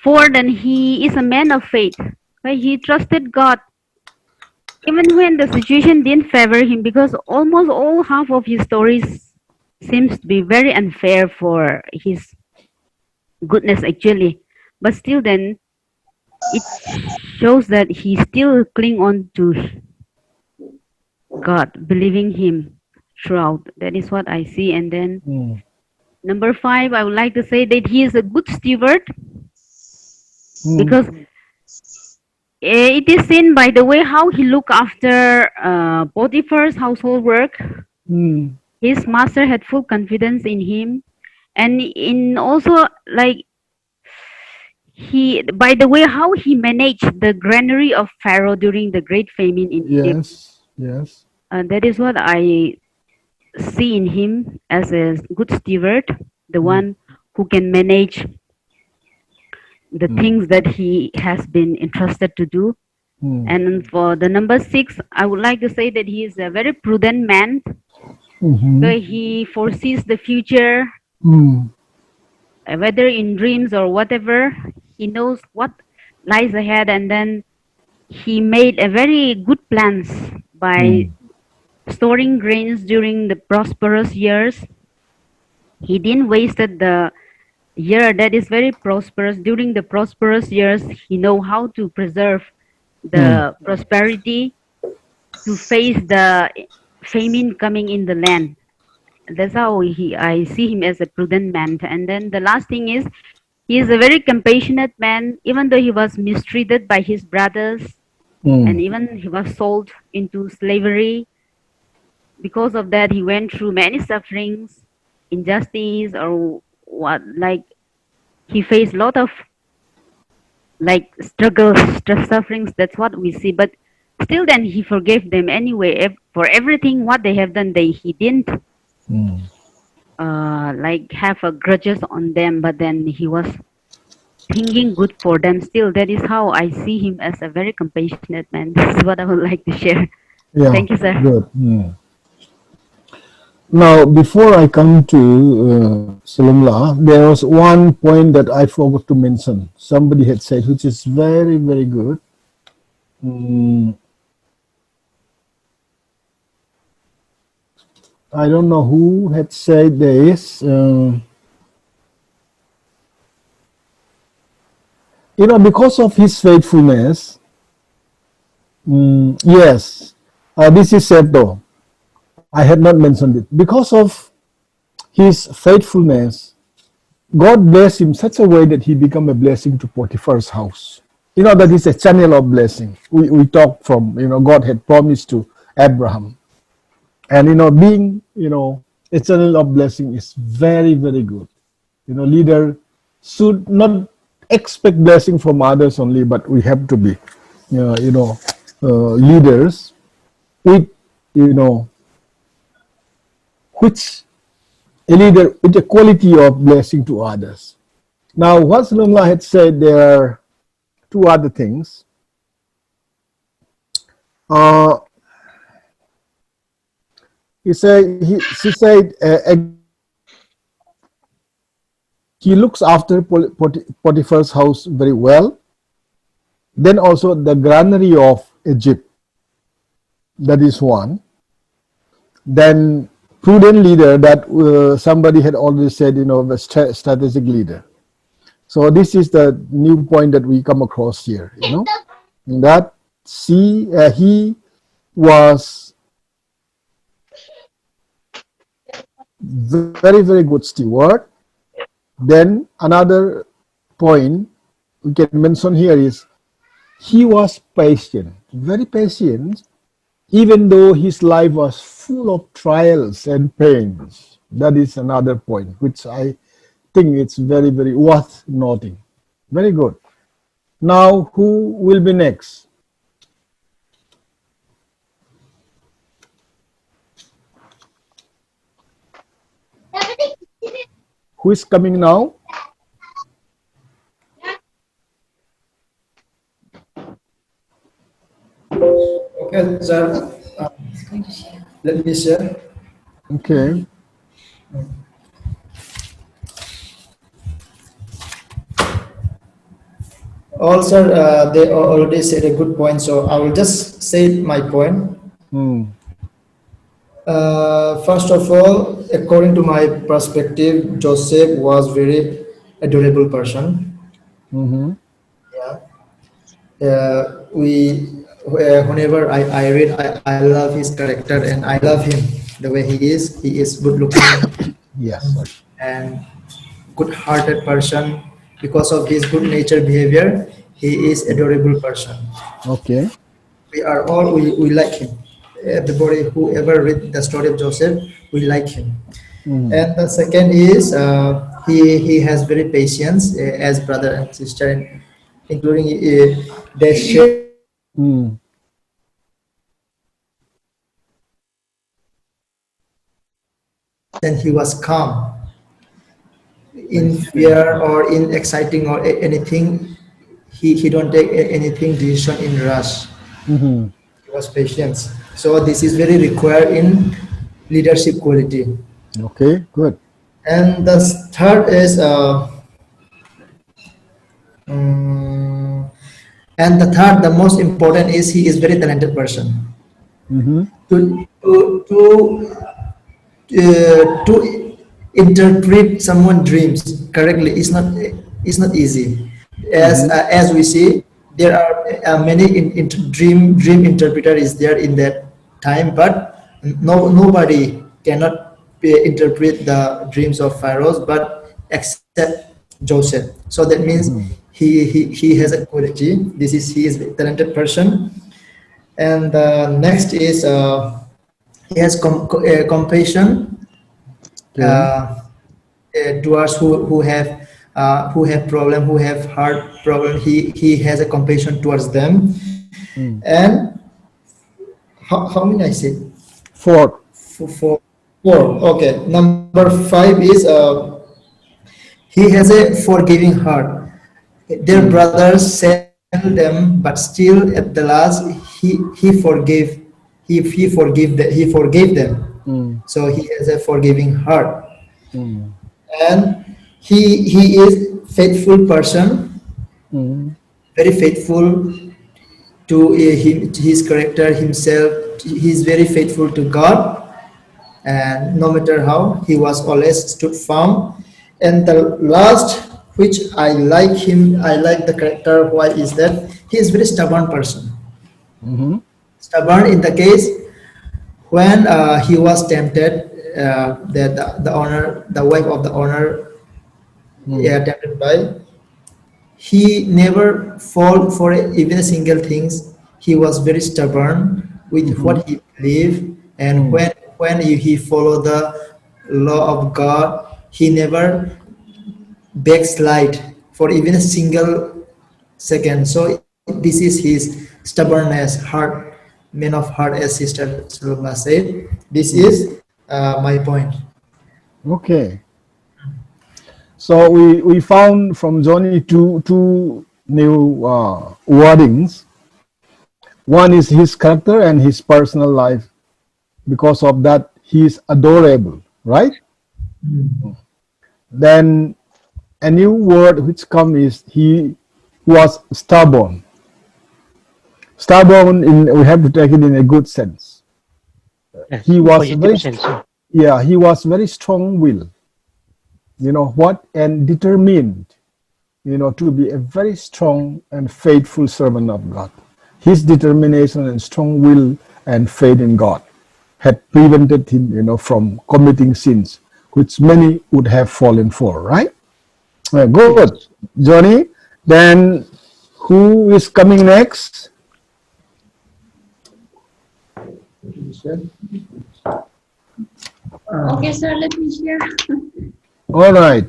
four, then he is a man of faith. Right? He trusted God even when the situation didn't favor him, because almost all half of his stories seems to be very unfair for his goodness actually. But still then it shows that he still cling on to God, believing him throughout. That is what I see. And then Hmm. number five, I would like to say that he is a good steward Hmm. because it is seen by the way how he looked after Potiphar's household work. Hmm. His master had full confidence in him, and in also like he by the way how he managed the granary of Pharaoh during the great famine in Egypt. Yes. Yes. That is what I see in him as a good steward, the Hmm. one who can manage the Hmm. things that he has been entrusted to do. Hmm. And for the number six, I would like to say that he is a very prudent man. Mm-hmm. So he foresees the future, Hmm. whether in dreams or whatever. He knows what lies ahead, and then he made a very good plans by Mm. storing grains during the prosperous years. He didn't wasted the year that is very prosperous. During the prosperous years, he know how to preserve Mm. the prosperity to face the famine coming in the land. That's how I see him as a prudent man. And then the last thing is he is a very compassionate man, even though he was mistreated by his brothers and Mm. even he was sold into slavery. Because of that, he went through many sufferings, injustice, or what, like he faced a lot of like struggles, sufferings. That's what we see. But still, then he forgave them anyway. For everything what they have done, he didn't Mm. like have a grudges on them. But then he was thinking good for them. Still, that is how I see him as a very compassionate man. This is what I would like to share. Yeah, Thank you, sir. good. Mm. Now, before I come to Salimla, there was one point that I forgot to mention. Somebody had said, which is very, very good. Mm, I don't know who had said this. Because of his faithfulness, yes, this is said though. I had not mentioned it. Because of his faithfulness, God blessed him such a way that he became a blessing to Potiphar's house. That is a channel of blessing. We talked from, God had promised to Abraham. And, being, a channel of blessing is very, very good. Leader should not expect blessing from others only, but we have to be, leaders with, which a leader with a quality of blessing to others. Now, what Salomla had said, there are two other things. Uh, she said, he looks after Potiphar's house very well. Then also the granary of Egypt. That is one. Then prudent leader, that somebody had already said, the strategic leader. So this is the new point that we come across here, that he was very, very good steward. Then another point we can mention here is he was patient, very patient, even though his life was full of trials and pains. That is another point which I think it's very, very worth noting. Very good. Now, who will be next? Who is coming now? Okay, sir. Let me share. Okay. All, sir, they already said a good point, so I will just say my point. Hmm. First of all, according to my perspective, Joseph was very adorable person. Mm-hmm. Yeah. Whenever I read, I love his character and I love him the way he is. He is good looking Yes. and good-hearted person. Because of his good nature behavior, he is adorable person. Okay. We like him. Everybody who ever read the story of Joseph, we like him. Mm. And the second is he has very patience as brother and sister, including they share Mm. and he was calm I in see. fear or in exciting or anything. He don't take anything decision in rush. Mm-hmm. He was patience. So this is very required in leadership quality. Okay, good. And the third is um, And the third, the most important, is he is very talented person. Mm-hmm. To interpret someone's dreams correctly is not easy. Mm-hmm. As we see, there are many dream interpreter is there in that time, but nobody cannot interpret the dreams of pharaohs, but except Joseph. So that means Mm-hmm. he has a quality. He is a talented person. And next is he has compassion Okay. towards who have problem, who have heart problem. He has a compassion towards them. Mm. And how many I say? Fourth. Four. Okay. Number five is he has a forgiving heart. Their Mm. brothers sell them, but still at the last he forgave he forgave them. Mm. So he has a forgiving heart. Mm. And he is faithful person, Mm. very faithful to his character himself. He is very faithful to God, and no matter how, he was always stood firm. And the last, which I like him, I like the character. Why is that? He is very stubborn person. Mm-hmm. Stubborn in the case when he was tempted, that the wife of the owner, Mm. tempted by, he never fall for even a single things. He was very stubborn with Mm-hmm. what he believed, and Mm. when he followed the law of God, he never backslide for even a single second. So this is his stubbornness, heart, man of heart, as Sister Saloma said. This Mm. is my point. Okay. So we found from Johnny two new wordings. One is his character and his personal life. Because of that, he is adorable, right? Then a new word which come is he was stubborn. Stubborn, we have to take it in a good sense. Yes, He was positive sense. Yeah. yeah, he was very strong will, what, and determined, to be a very strong and faithful servant of God. His determination and strong will and faith in God had prevented him, from committing sins, which many would have fallen for, right? Yes. Good, Johnny. Then who is coming next? Okay, sir, let me share. All right,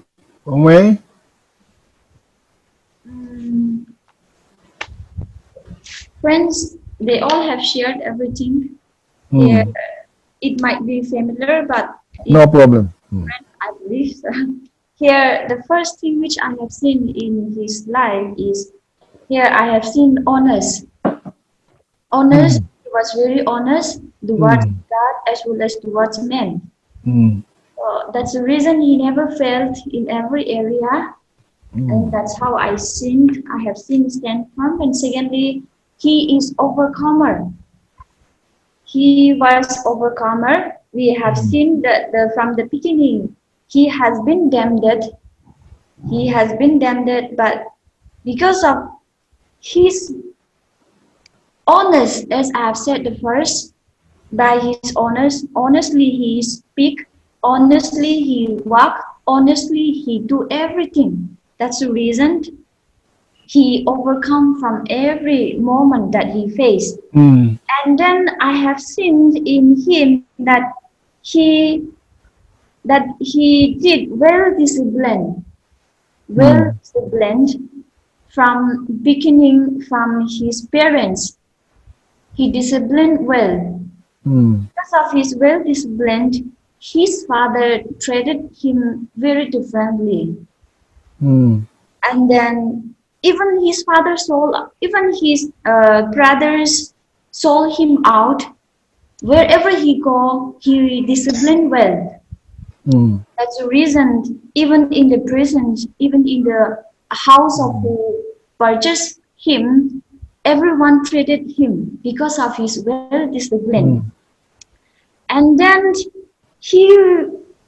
Ongwei. Mm, Friends, they all have shared everything. Here, Hmm. it might be familiar, but No it's problem. different, I believe. Here, the first thing which I have seen in his life is, here I have seen honest. Honest, Hmm. he was very honest towards Hmm. God as well as towards men. Hmm. That's the reason he never failed in every area, and Hmm. that's how I have seen stand firm. And secondly, he is overcomer. He was overcomer. We have seen that from the beginning, he has been damned. He has been damned, but because of his honest, as I have said the first, by his honestly he speak, honestly he walk, honestly he do everything. That's the reason he overcome from every moment that he faced. Hmm. And then I have seen in him he that he did well Hmm. disciplined from beginning from his parents. He disciplined well. Hmm. Because of his well disciplined, his father treated him very differently. Hmm. And then even his brothers sold him out. Wherever he go, he disciplined well. Hmm. That's the reason, even in the house of who purchased him, everyone treated him because of his well discipline. Mm. And then he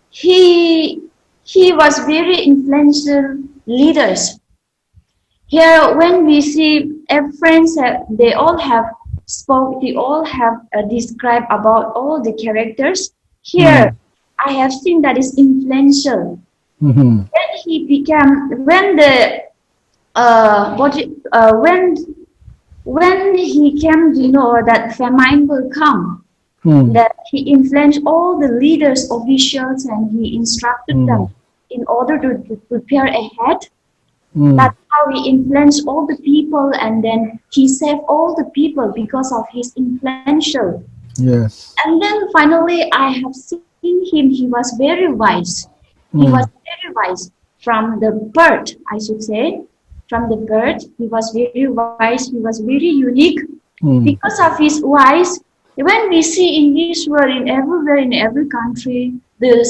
he he was very influential leaders. Here, when we see friends, they all have spoke, they all have described about all the characters. Here, Mm. I have seen that is influential. Mm-hmm. When he became, when the what when he came to know that famine will come, Mm. that he influenced all the leaders, officials, and he instructed them Mm. in order to prepare ahead. Mm. That's how he influenced all the people, and then he saved all the people because of his influential. Yes. And then finally, I have seen him. He was very wise. He was Mm. very wise from the birth, I should say. From the birth, he was very wise. He was very unique Mm. because of his wise. When we see in this world, in everywhere, in every country, the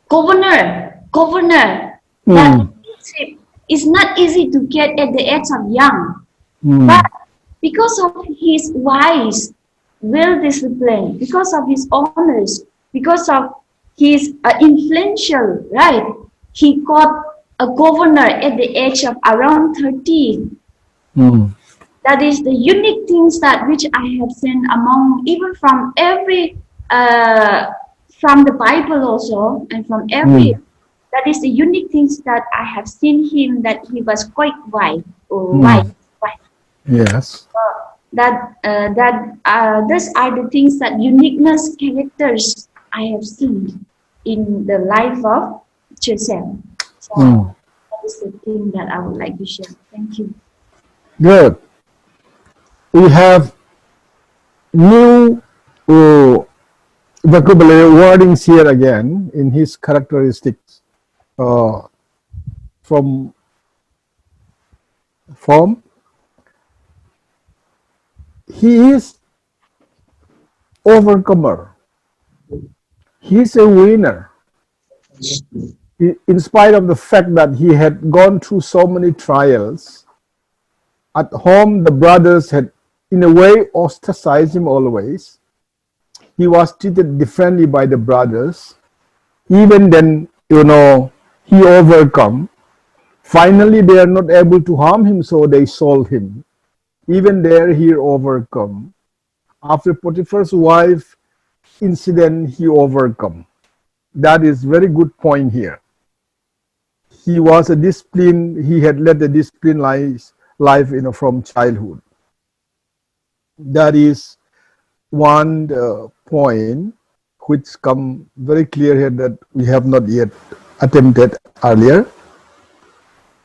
governor that Mm. leadership is not easy to get at the age of young, but Mm. because of his wise, well discipline, because of his honors, because of his influential, right? He got a governor at the age of around 30. Mm. That is the unique things that which I have seen among, even from every from the Bible also, and from every, Mm. that is the unique things that I have seen him, that he was quite wise or wise, Mm. wise. Yes. Those are the things, that uniqueness characters I have seen in the life of Joseph. So Mm. that is the thing that I would like to share. Thank you. Good. We have new vocabulary wordings here again in his characteristics uh, from form. He is overcomer. He is a winner. In spite of the fact that he had gone through so many trials, at home the brothers had in a way ostracized him always. He was treated differently by the brothers. Even then, he overcome. Finally, they are not able to harm him, so they sold him. Even there, he overcome. After Potiphar's wife incident, he overcome. That is very good point here. He was a disciplined. He had led a disciplined life, from childhood. That is one point which come very clear here that we have not yet attempted earlier.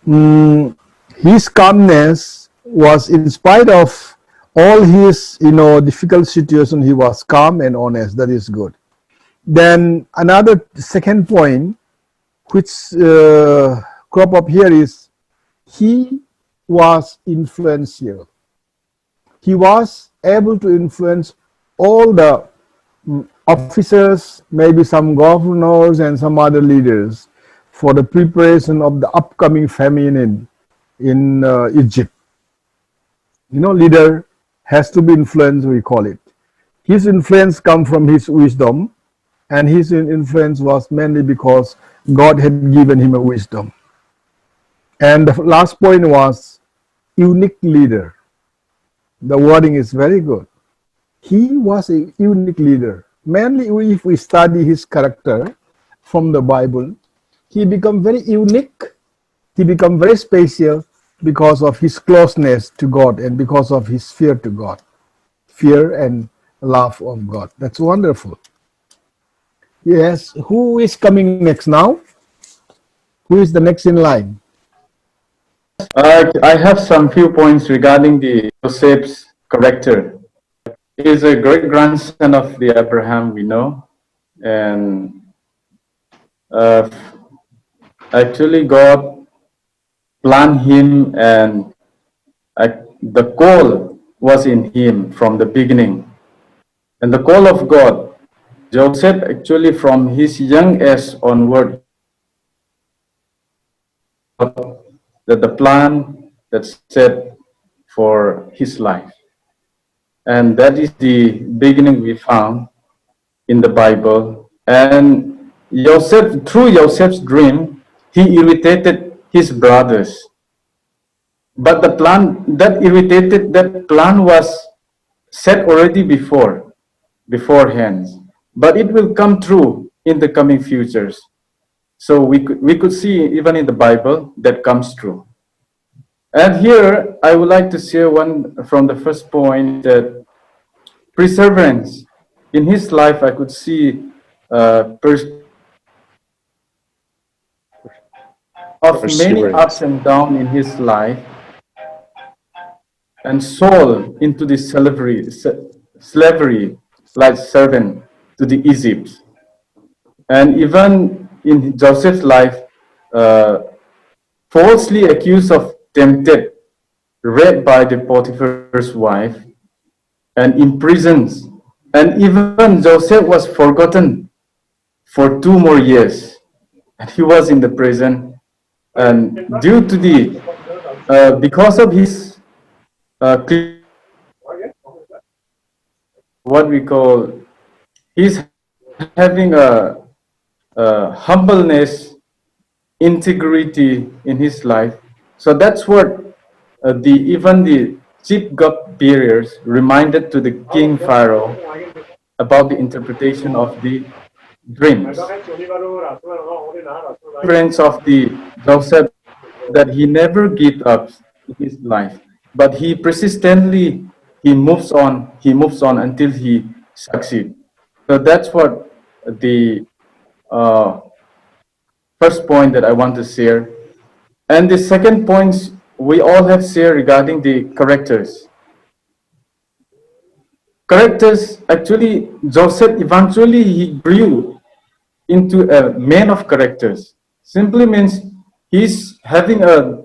Mm, his calmness was, in spite of all his difficult situation, he was calm and honest. That is good. Then another second point which crop up here is he was influential. He was able to influence all the officers, maybe some governors and some other leaders for the preparation of the upcoming famine in Egypt. Leader has to be influenced, we call it. His influence come from his wisdom, and his influence was mainly because God had given him a wisdom. And the last point was unique leader. The wording is very good. He was a unique leader. Mainly if we study his character from the Bible, he become very unique. He become very special because of his closeness to God and because of his fear to God. Fear and love of God. That's wonderful. Yes, who is coming next now? Who is the next in line? I have some few points regarding the Joseph's character. He is a great grandson of the Abraham, we know, and uh, actually God planned him, and the call was in him from the beginning. And the call of God, Joseph actually from his young age onward, the plan that's set for his life. And that is the beginning we found in the Bible. And Joseph, through Joseph's dream, he irritated his brothers. But the plan that plan was set already beforehand. But it will come true in the coming futures. So we could see even in the Bible that comes true. And here I would like to share one from the first point, that perseverance. In his life, I could see of many ups Perseverance. and downs in his life, and sold into the slavery like servant to the Egypt. And even in Joseph's life, uh, falsely accused of tempted, raped by the Potiphar's wife, and imprisoned. And even Joseph was forgotten for 2 more years. And he was in the prison. And due to the, because of his, what we call, he's having a humbleness, integrity in his life. So that's what even the chief cupbearers reminded to the king Pharaoh about the interpretation of the dreams. Friends of the Joseph, that he never gives up in his life, but he persistently he moves on until he succeeds. So that's what the uh, first point that I want to share. And the second point we all have shared regarding the characters. Characters, actually, Joseph eventually he grew into a man of characters. Simply means he's having a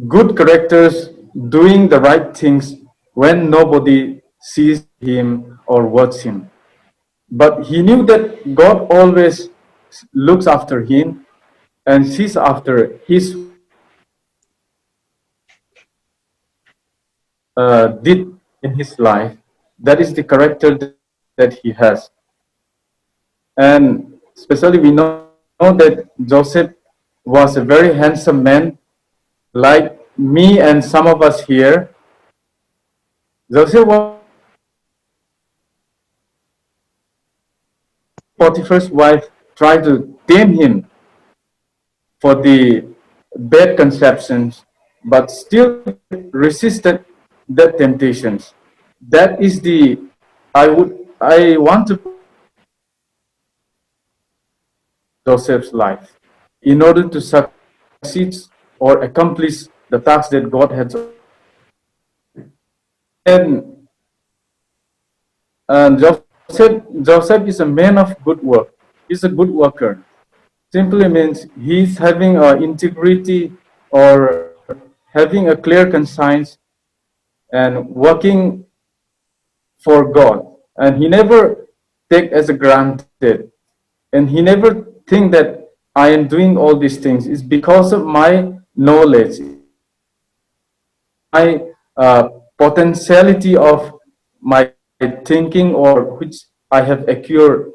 good characters, doing the right things when nobody sees him or watches him. But he knew that God always looks after him and sees after his did in his life. That is the character that he has. And especially we know that Joseph was a very handsome man, like me and some of us here. Joseph was Potiphar's wife tried to tame him for the bad conceptions, but still resisted the temptations. That is the I want to Joseph's life in order to succeed or accomplish the task that God had. And, and Joseph is a man of good work. He's a good worker. Simply means he's having integrity or having a clear conscience and working for God. And he never take as a granted. And he never think that I am doing all these things is because of my knowledge, my potentiality of my thinking or which I have acquired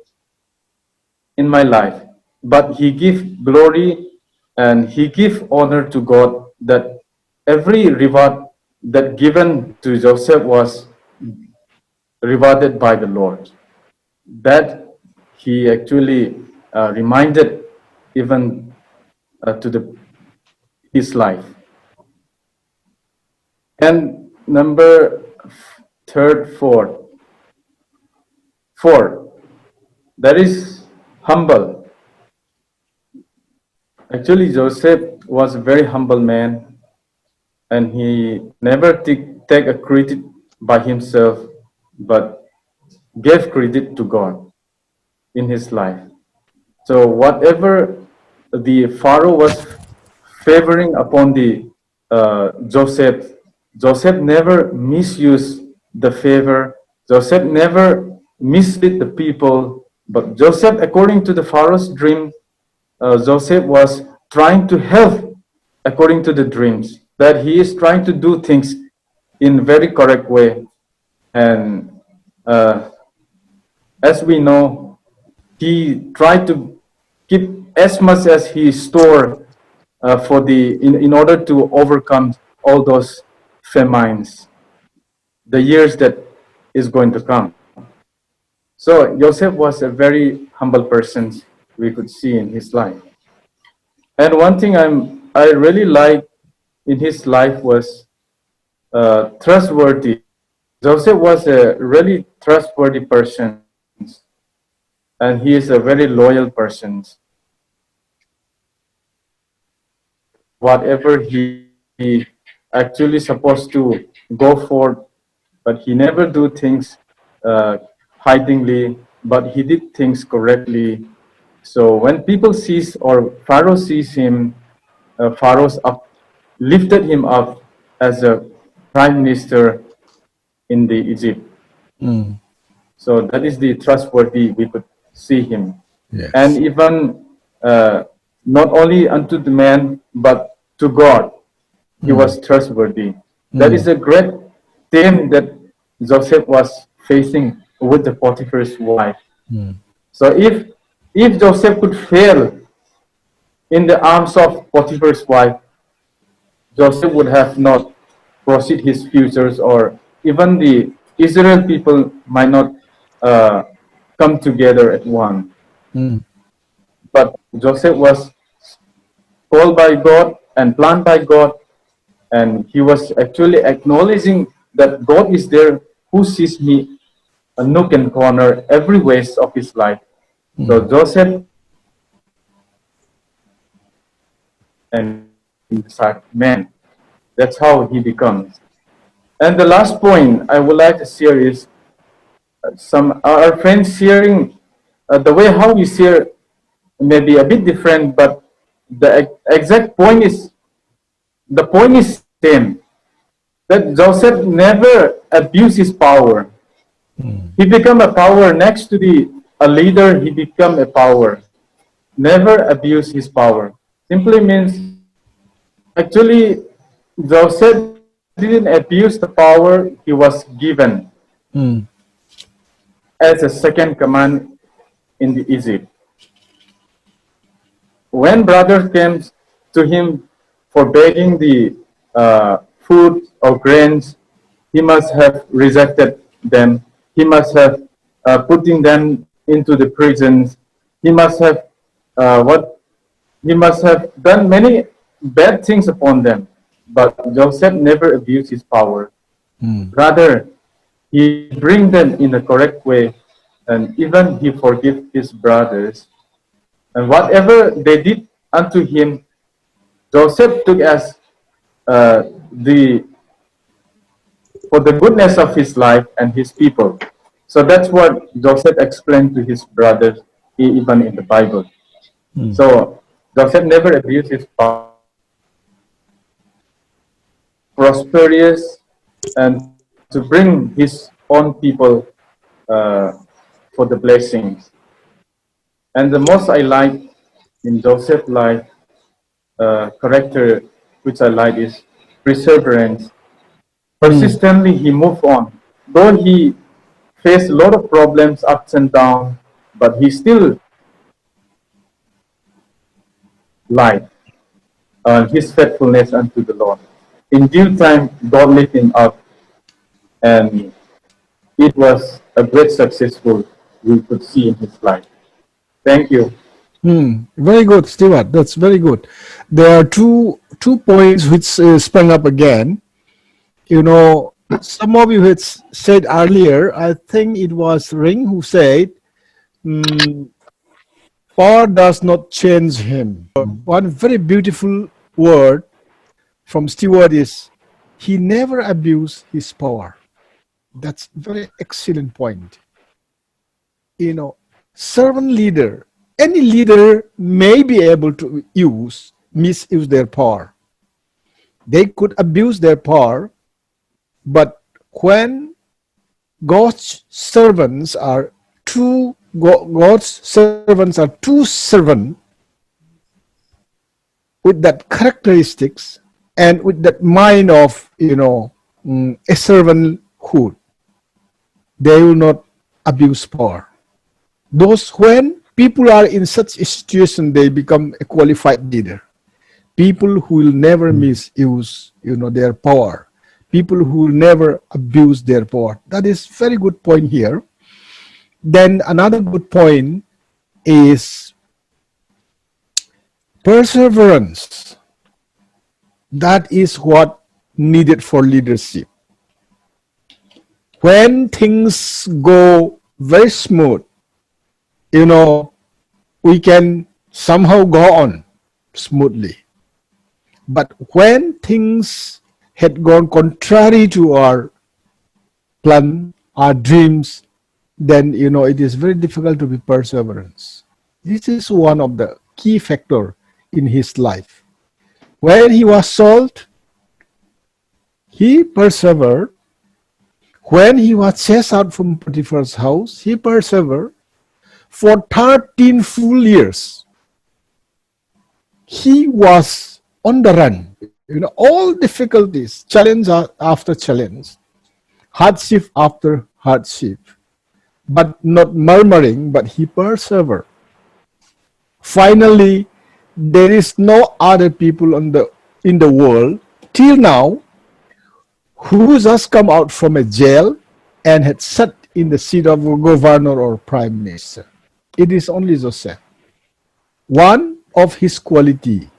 in my life. But he give glory and he give honor to God, that every reward that given to Joseph was rewarded by the Lord. That he actually reminded even to his life. And number four, that is humble. Actually, Joseph was a very humble man, and he never take a credit by himself, but gave credit to God in his life. So whatever the Pharaoh was favoring upon the Joseph, Joseph never misused the favor. Joseph never misled the people. But Joseph, according to the Pharaoh's dream, Joseph was trying to help according to the dreams, that he is trying to do things in very correct way. And uh, as we know, he tried to keep as much as he store for in order to overcome all those famines, the years that is going to come. So Joseph was a very humble person we could see in his life. And one thing I really like in his life was trustworthy. Joseph was a really trustworthy person, and he is a very loyal person. Whatever he actually supposed to go for, but he never do things hidingly, but he did things correctly. So when people sees or Pharaoh sees him, Pharaoh's up lifted him up as a prime minister in the Egypt. So that is the trustworthy we could see him. And Yes. even not only unto the man, but to God, he was trustworthy. That is a great theme that Joseph was facing with the Potiphar's wife. So if Joseph could fail in the arms of Potiphar's wife, Joseph would have not proceed his futures, or even the Israel people might not uh, come together at one. But Joseph was called by God and planned by God, and he was actually acknowledging that God is there who sees me a nook and corner every ways of his life. So Joseph and man, that's how he becomes. And the last point I would like to share is some our friends sharing the way how we share may be a bit different, but the exact point is the point is same. That Joseph never abused his power. He became a power next to the a leader. He became a power. Never abuse his power. Simply means actually Joseph didn't abuse the power he was given as a second command in the Egypt. When brother came to him for begging the food or grains, he must have rejected them. He must have putting them into the prisons. He must have what he must have done many bad things upon them. But Joseph never abused his power. Rather, he bring them in the correct way, and even he forgive his brothers. And whatever they did unto him, Joseph took as the for the goodness of his life and his people. So that's what Joseph explained to his brothers, even in the Bible. So Joseph never abused his power, prosperous, and to bring his own people for the blessings. And the most I like in Joseph's life character, which I like, is perseverance. Persistently, he moved on. Though he faced a lot of problems, ups and downs, but he still lied on his faithfulness unto the Lord. In due time, God lifted him up, and it was a great successful we could see in his life. Thank you. Very good, Stewart. That's very good. There are two points which sprang up again. You know, some of you had said earlier, I think it was Ring who said, power does not change him. One very beautiful word from Stewart is, he never abused his power. That's very excellent point. You know, servant leader, any leader may be able to misuse their power. They could abuse their power, but when God's servants are too servant, with that characteristics and with that mind of, a servanthood, they will not abuse power. Those when people are in such a situation, they become a qualified leader. People who will never misuse, their power. People who will never abuse their power. That is very good point here. Then another good point is perseverance. That is what needed for leadership. When things go very smooth, we can somehow go on smoothly. But when things had gone contrary to our plan, our dreams, then, it is very difficult to be perseverance. This is one of the key factor in his life. When he was sold, he persevered. When he was chased out from Potiphar's house, he persevered. For 13 full years, he was on the run. All difficulties, challenge after challenge, hardship after hardship, but not murmuring, but he persevered. Finally, there is no other people in the world till now who just come out from a jail and had sat in the seat of a governor or prime minister. It is only Joseph. One of his quality,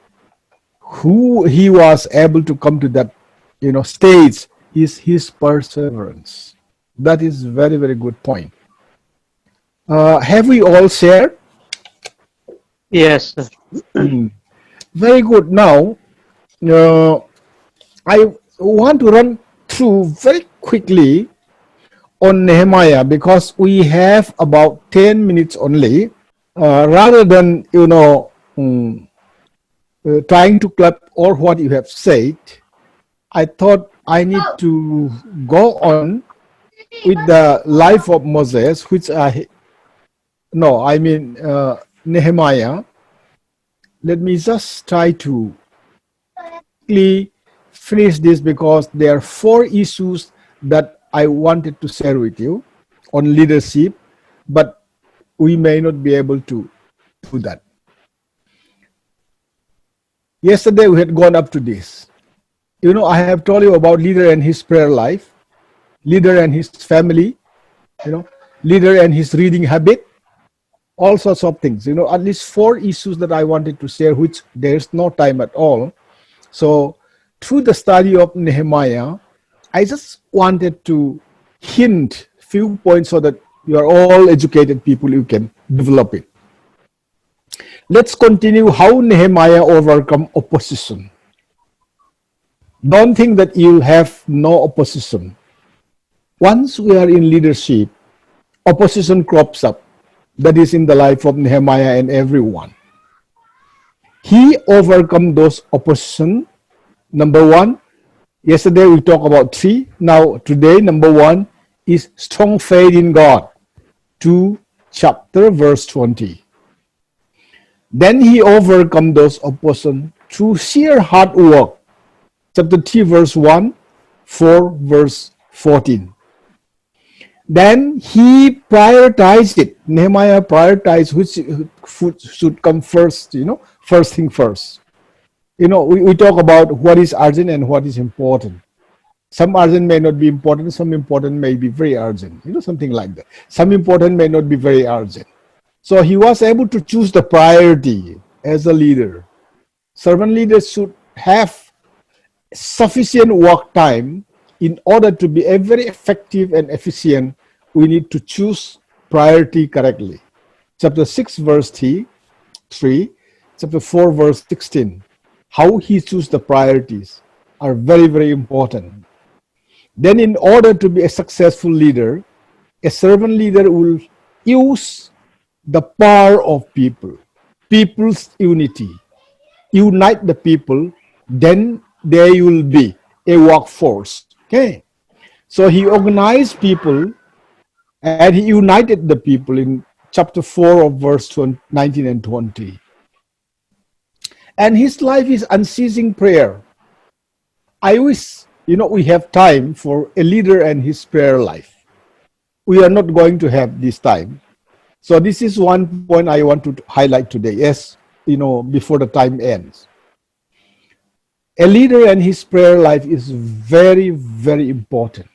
who he was able to come to that, stage, is his perseverance. That is very, very good point. Have we all shared? Yes, sir. Very good. Now, I want to run through very quickly on Nehemiah because we have about 10 minutes only. Rather than, trying to club all what you have said, I thought I need to go on with the life of Moses, which Nehemiah. Let me just try to quickly finish this because there are 4 issues that I wanted to share with you on leadership, but we may not be able to do that. Yesterday we had gone up to this. I have told you about leader and his prayer life, leader and his family, leader and his reading habit, all sorts of things. At least 4 issues that I wanted to share, which there's no time at all. So through the study of Nehemiah, I just wanted to hint few points so that you are all educated people, you can develop it. Let's continue how Nehemiah overcome opposition. Don't think that you have no opposition. Once we are in leadership, opposition crops up. That is in the life of Nehemiah and everyone. He overcome those opposition. Number 1, yesterday we talked about 3. Now today, number 1 is strong faith in God. 2 chapter verse 20. Then he overcome those opposition through sheer hard work. Chapter 3 verse 1, 4 verse 14. Then he prioritized it. Nehemiah prioritized which food should come first, first thing first. We talk about what is urgent and what is important. Some urgent may not be important, some important may be very urgent, something like that. Some important may not be very urgent. So he was able to choose the priority as a leader. Servant leaders should have sufficient work time. In order to be a very effective and efficient, we need to choose priority correctly. Chapter 6 verse 3, chapter 4 verse 16. How he choose the priorities are very, very important. Then in order to be a successful leader, a servant leader will use the power of people, people's unity. Unite the people, then there will be a workforce. Okay, so he organized people and he united the people in chapter 4 of verse 19 and 20. And his life is unceasing prayer. I wish, we have time for a leader and his prayer life. We are not going to have this time. So this is one point I want to highlight today. Yes, before the time ends. A leader and his prayer life is very, very important.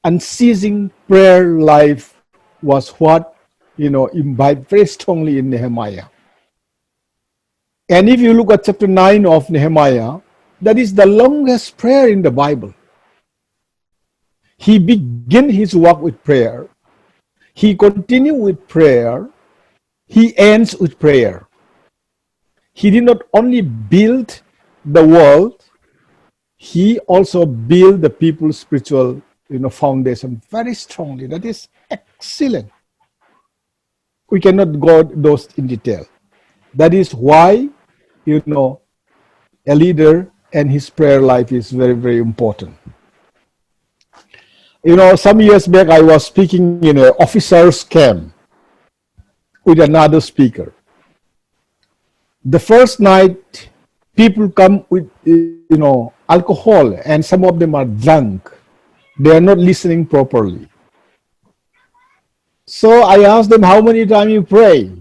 Unceasing prayer life was what, imbibed very strongly in Nehemiah. And if you look at chapter 9 of Nehemiah, that is the longest prayer in the Bible. He began his work with prayer. He continued with prayer. He ends with prayer. He did not only build the world, he also built the people's spiritual foundation very strongly. That is excellent. We cannot go those in detail. That is why, a leader and his prayer life is very, very important. Some years back, I was speaking in an officer's camp with another speaker. The first night, people come with, alcohol, and some of them are drunk. They are not listening properly. So I asked them, how many times you pray?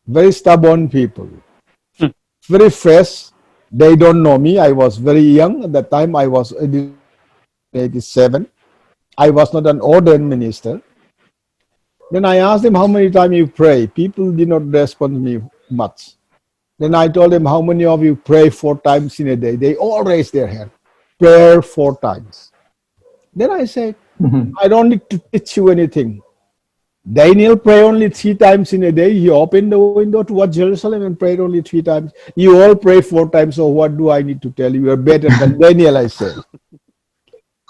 Very stubborn people. Very fresh. They don't know me. I was very young. At that time, I was 87. I was not an ordained minister. Then I asked them, how many times you pray? People did not respond to me much. Then I told them, how many of you pray 4 times in a day? They all raised their hand. Prayer 4 times. Then I said, I don't need to teach you anything. Daniel prayed only 3 times in a day. He opened the window toward Jerusalem and prayed only 3 times. You all pray 4 times, so what do I need to tell you? You are better than Daniel, I said.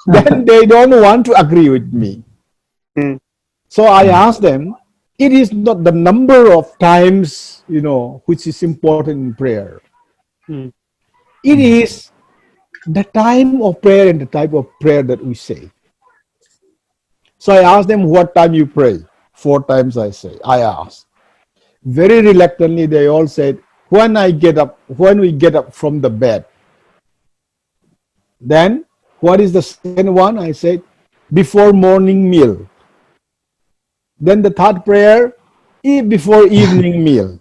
Then they don't want to agree with me. So I asked them, it is not the number of times, which is important in prayer. It is the time of prayer and the type of prayer that we say. So I asked them, what time you pray? 4 times I asked. Very reluctantly, they all said, when we get up from the bed. Then, what is the second one? I said, before morning meal. Then the third prayer, before evening meal.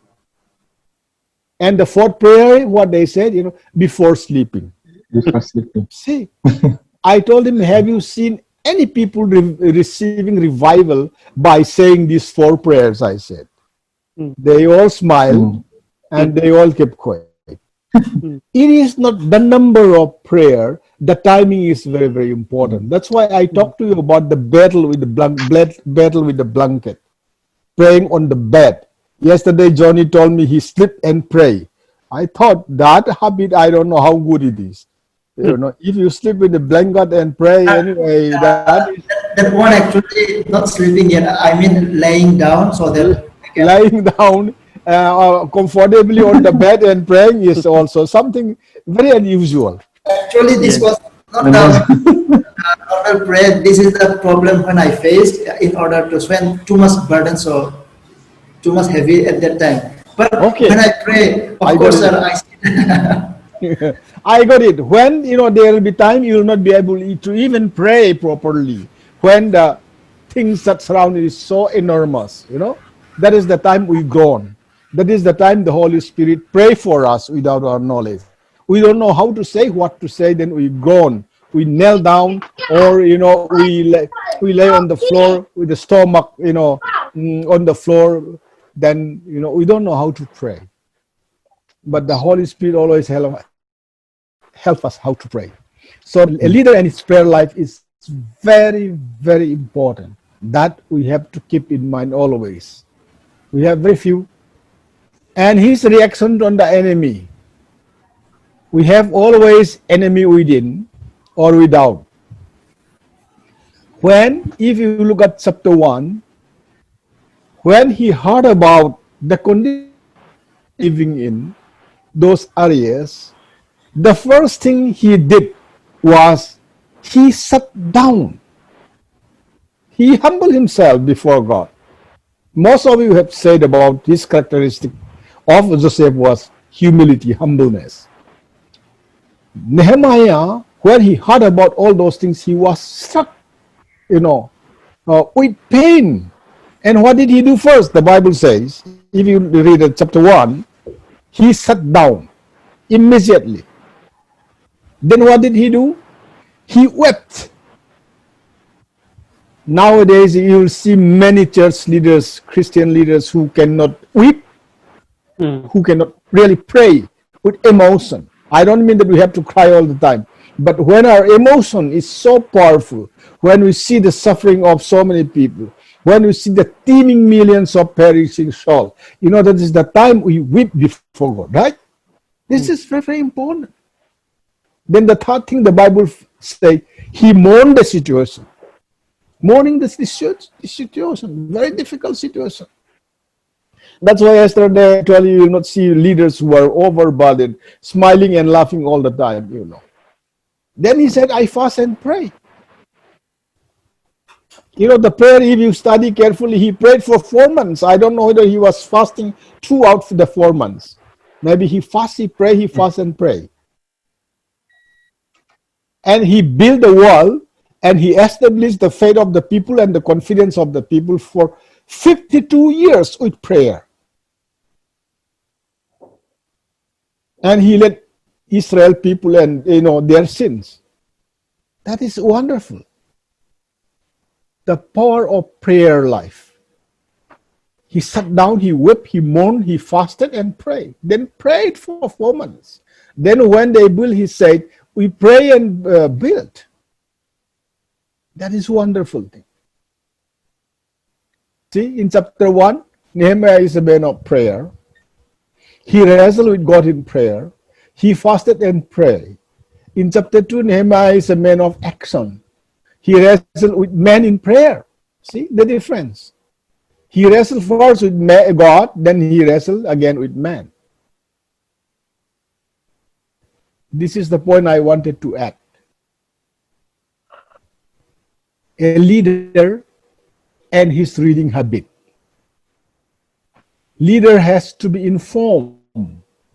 And the fourth prayer, what they said, before sleeping. Before sleeping. See, I told him, have you seen any people receiving revival by saying these 4 prayers, I said. They all smiled and they all kept quiet. It is not the number of prayer, the timing is very, very important. That's why I talked to you about the battle with the blanket, praying on the bed. Yesterday, Johnny told me he slept and pray. I thought that habit, I don't know how good it is. If you sleep with the blanket and pray anyway, that one actually not sleeping yet. I mean laying down so that lying down comfortably on the bed and praying is also something very unusual. Actually, this was not the normal prayer. This is the problem when I faced in order to spend too much burden, so too much heavy at that time. But when I pray, of course, sir, I got it. When there will be time, you will not be able to even pray properly. When the things that surround you is so enormous, that is the time we groan. That is the time the Holy Spirit pray for us without our knowledge. We don't know how to say what to say, then we groan. We kneel down, or we lay on the floor with the stomach, on the floor. Then we don't know how to pray. But the Holy Spirit always help us how to pray. So a leader and his prayer life is very, very important. That we have to keep in mind always. We have very few. And his reaction on the enemy. We have always enemy within or without. If you look at chapter 1, when he heard about the condition living in those areas, the first thing he did was he sat down. He humbled himself before God. Most of you have said about his characteristic of Joseph was humility, humbleness. Nehemiah, when he heard about all those things, he was struck, with pain. And what did he do first? The Bible says, if you read chapter 1, he sat down immediately. Then what did he do? He wept. Nowadays, you will see many church leaders, Christian leaders who cannot weep, who cannot really pray with emotion. I don't mean that we have to cry all the time, but when our emotion is so powerful, when we see the suffering of so many people, when we see the teeming millions of perishing souls, that is the time we weep before God, right? This is very, very important. Then the third thing the Bible say, he mourned the situation. Mourning the situation, very difficult situation. That's why yesterday I told you will not see leaders who are overburdened, smiling and laughing all the time, Then he said, I fast and pray. The prayer, if you study carefully, he prayed for 4 months. I don't know whether he was fasting throughout the 4 months. Maybe he fast, he pray, he fast and pray. And he built the wall, and he established the faith of the people and the confidence of the people for 52 years with prayer. And he led Israel people and their sins. That is wonderful. The power of prayer life. He sat down, he wept, he mourned, he fasted and prayed. Then prayed for 4 months. Then when they built, he said, we pray and build. That is a wonderful thing. See, in chapter 1, Nehemiah is a man of prayer. He wrestled with God in prayer. He fasted and prayed. In chapter 2, Nehemiah is a man of action. He wrestled with man in prayer. See the difference. He wrestled first with God, then he wrestled again with man. This is the point I wanted to add. A leader and his reading habit. Leader has to be informed.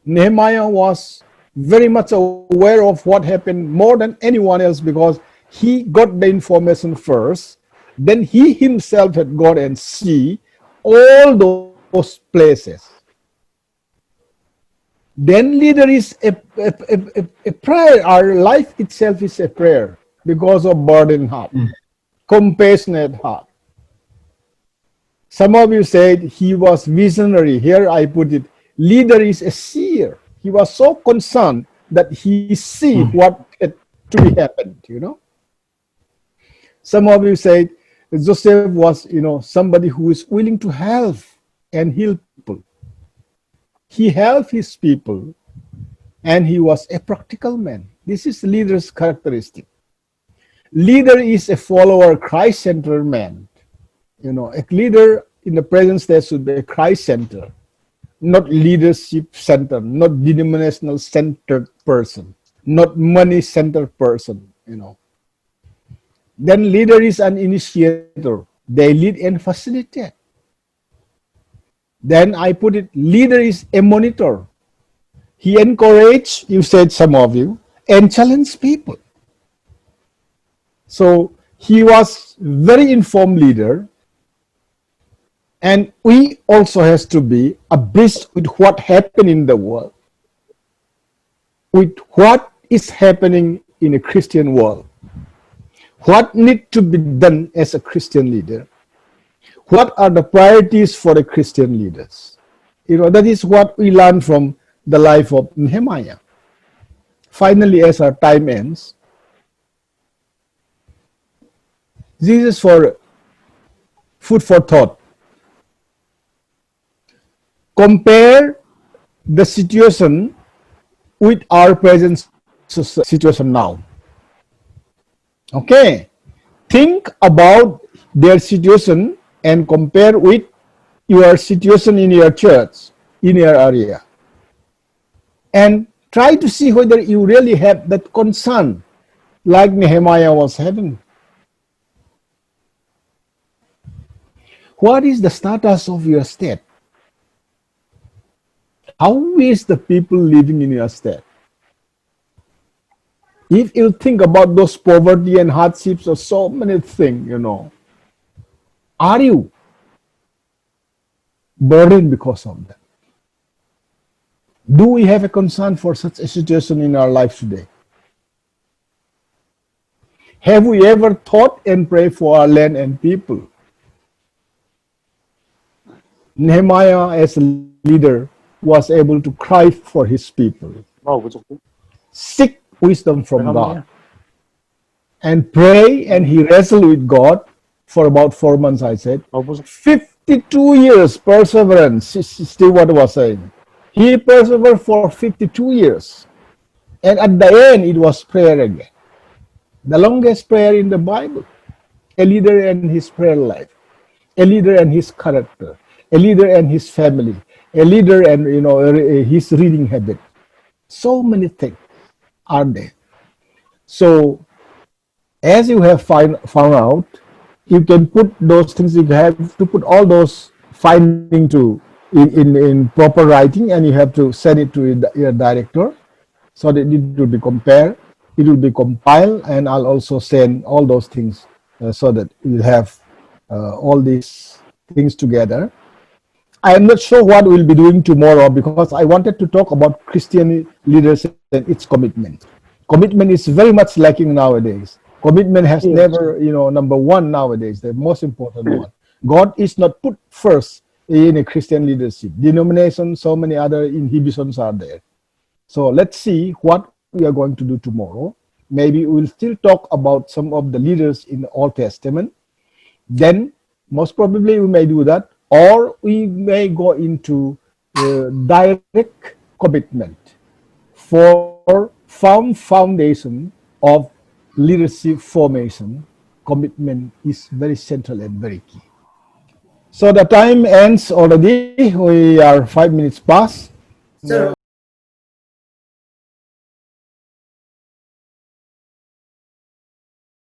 Nehemiah was very much aware of what happened more than anyone else because he got the information first. Then he himself had gone and see all those places. Then leader is a prayer. Our life itself is a prayer because of burdened heart, compassionate heart. Some of you said he was visionary. Here I put it, leader is a seer. He was so concerned that he see what had to be happened, Some of you said Joseph was, somebody who is willing to help and heal people. He helped his people and he was a practical man. This is leader's characteristic. Leader is a follower, Christ-centered man. A leader in the present day should be a Christ-centered, not leadership-centered, not denominational-centered person, not money-centered person, Then leader is an initiator. They lead and facilitate. Then I put it, leader is a monitor. He encouraged, you said some of you, and challenged people. So he was very informed leader. And we also has to be abreast with what happened in the world, with what is happening in a Christian world. What needs to be done as a Christian leader? What are the priorities for the Christian leaders? That is what we learn from the life of Nehemiah. Finally, as our time ends, this is for food for thought. Compare the situation with our present situation now. Okay, think about their situation and compare with your situation in your church, in your area. And try to see whether you really have that concern like Nehemiah was having. What is the status of your state? How is the people living in your state? If you think about those poverty and hardships or so many things, are you burdened because of that? Do we have a concern for such a situation in our life today? Have we ever thought and prayed for our land and people? Nehemiah, as a leader, was able to cry for his people, seek wisdom from God, and pray, and he wrestled with God for about 4 months, I said. 52 years perseverance, Stewart was saying. He persevered for 52 years. And at the end, it was prayer again. The longest prayer in the Bible. A leader and his prayer life. A leader and his character. A leader and his family. A leader and, his reading habit. So many things are there. So, as you have found out, you can put those things, you have to put all those finding in proper writing, and you have to send it to your director so that it will be compared, it will be compiled, and I'll also send all those things so that you'll have all these things together. I am not sure what we'll be doing tomorrow because I wanted to talk about Christian leadership and its commitment. Commitment is very much lacking nowadays. Commitment has never, number one nowadays, the most important one. God is not put first in a Christian leadership. Denomination, so many other inhibitions are there. So let's see what we are going to do tomorrow. Maybe we'll still talk about some of the leaders in the Old Testament. Then, most probably, we may do that, or we may go into direct commitment for foundation of leadership formation. Commitment is very central and very key. So the time ends already. We are 5 minutes past. Sir,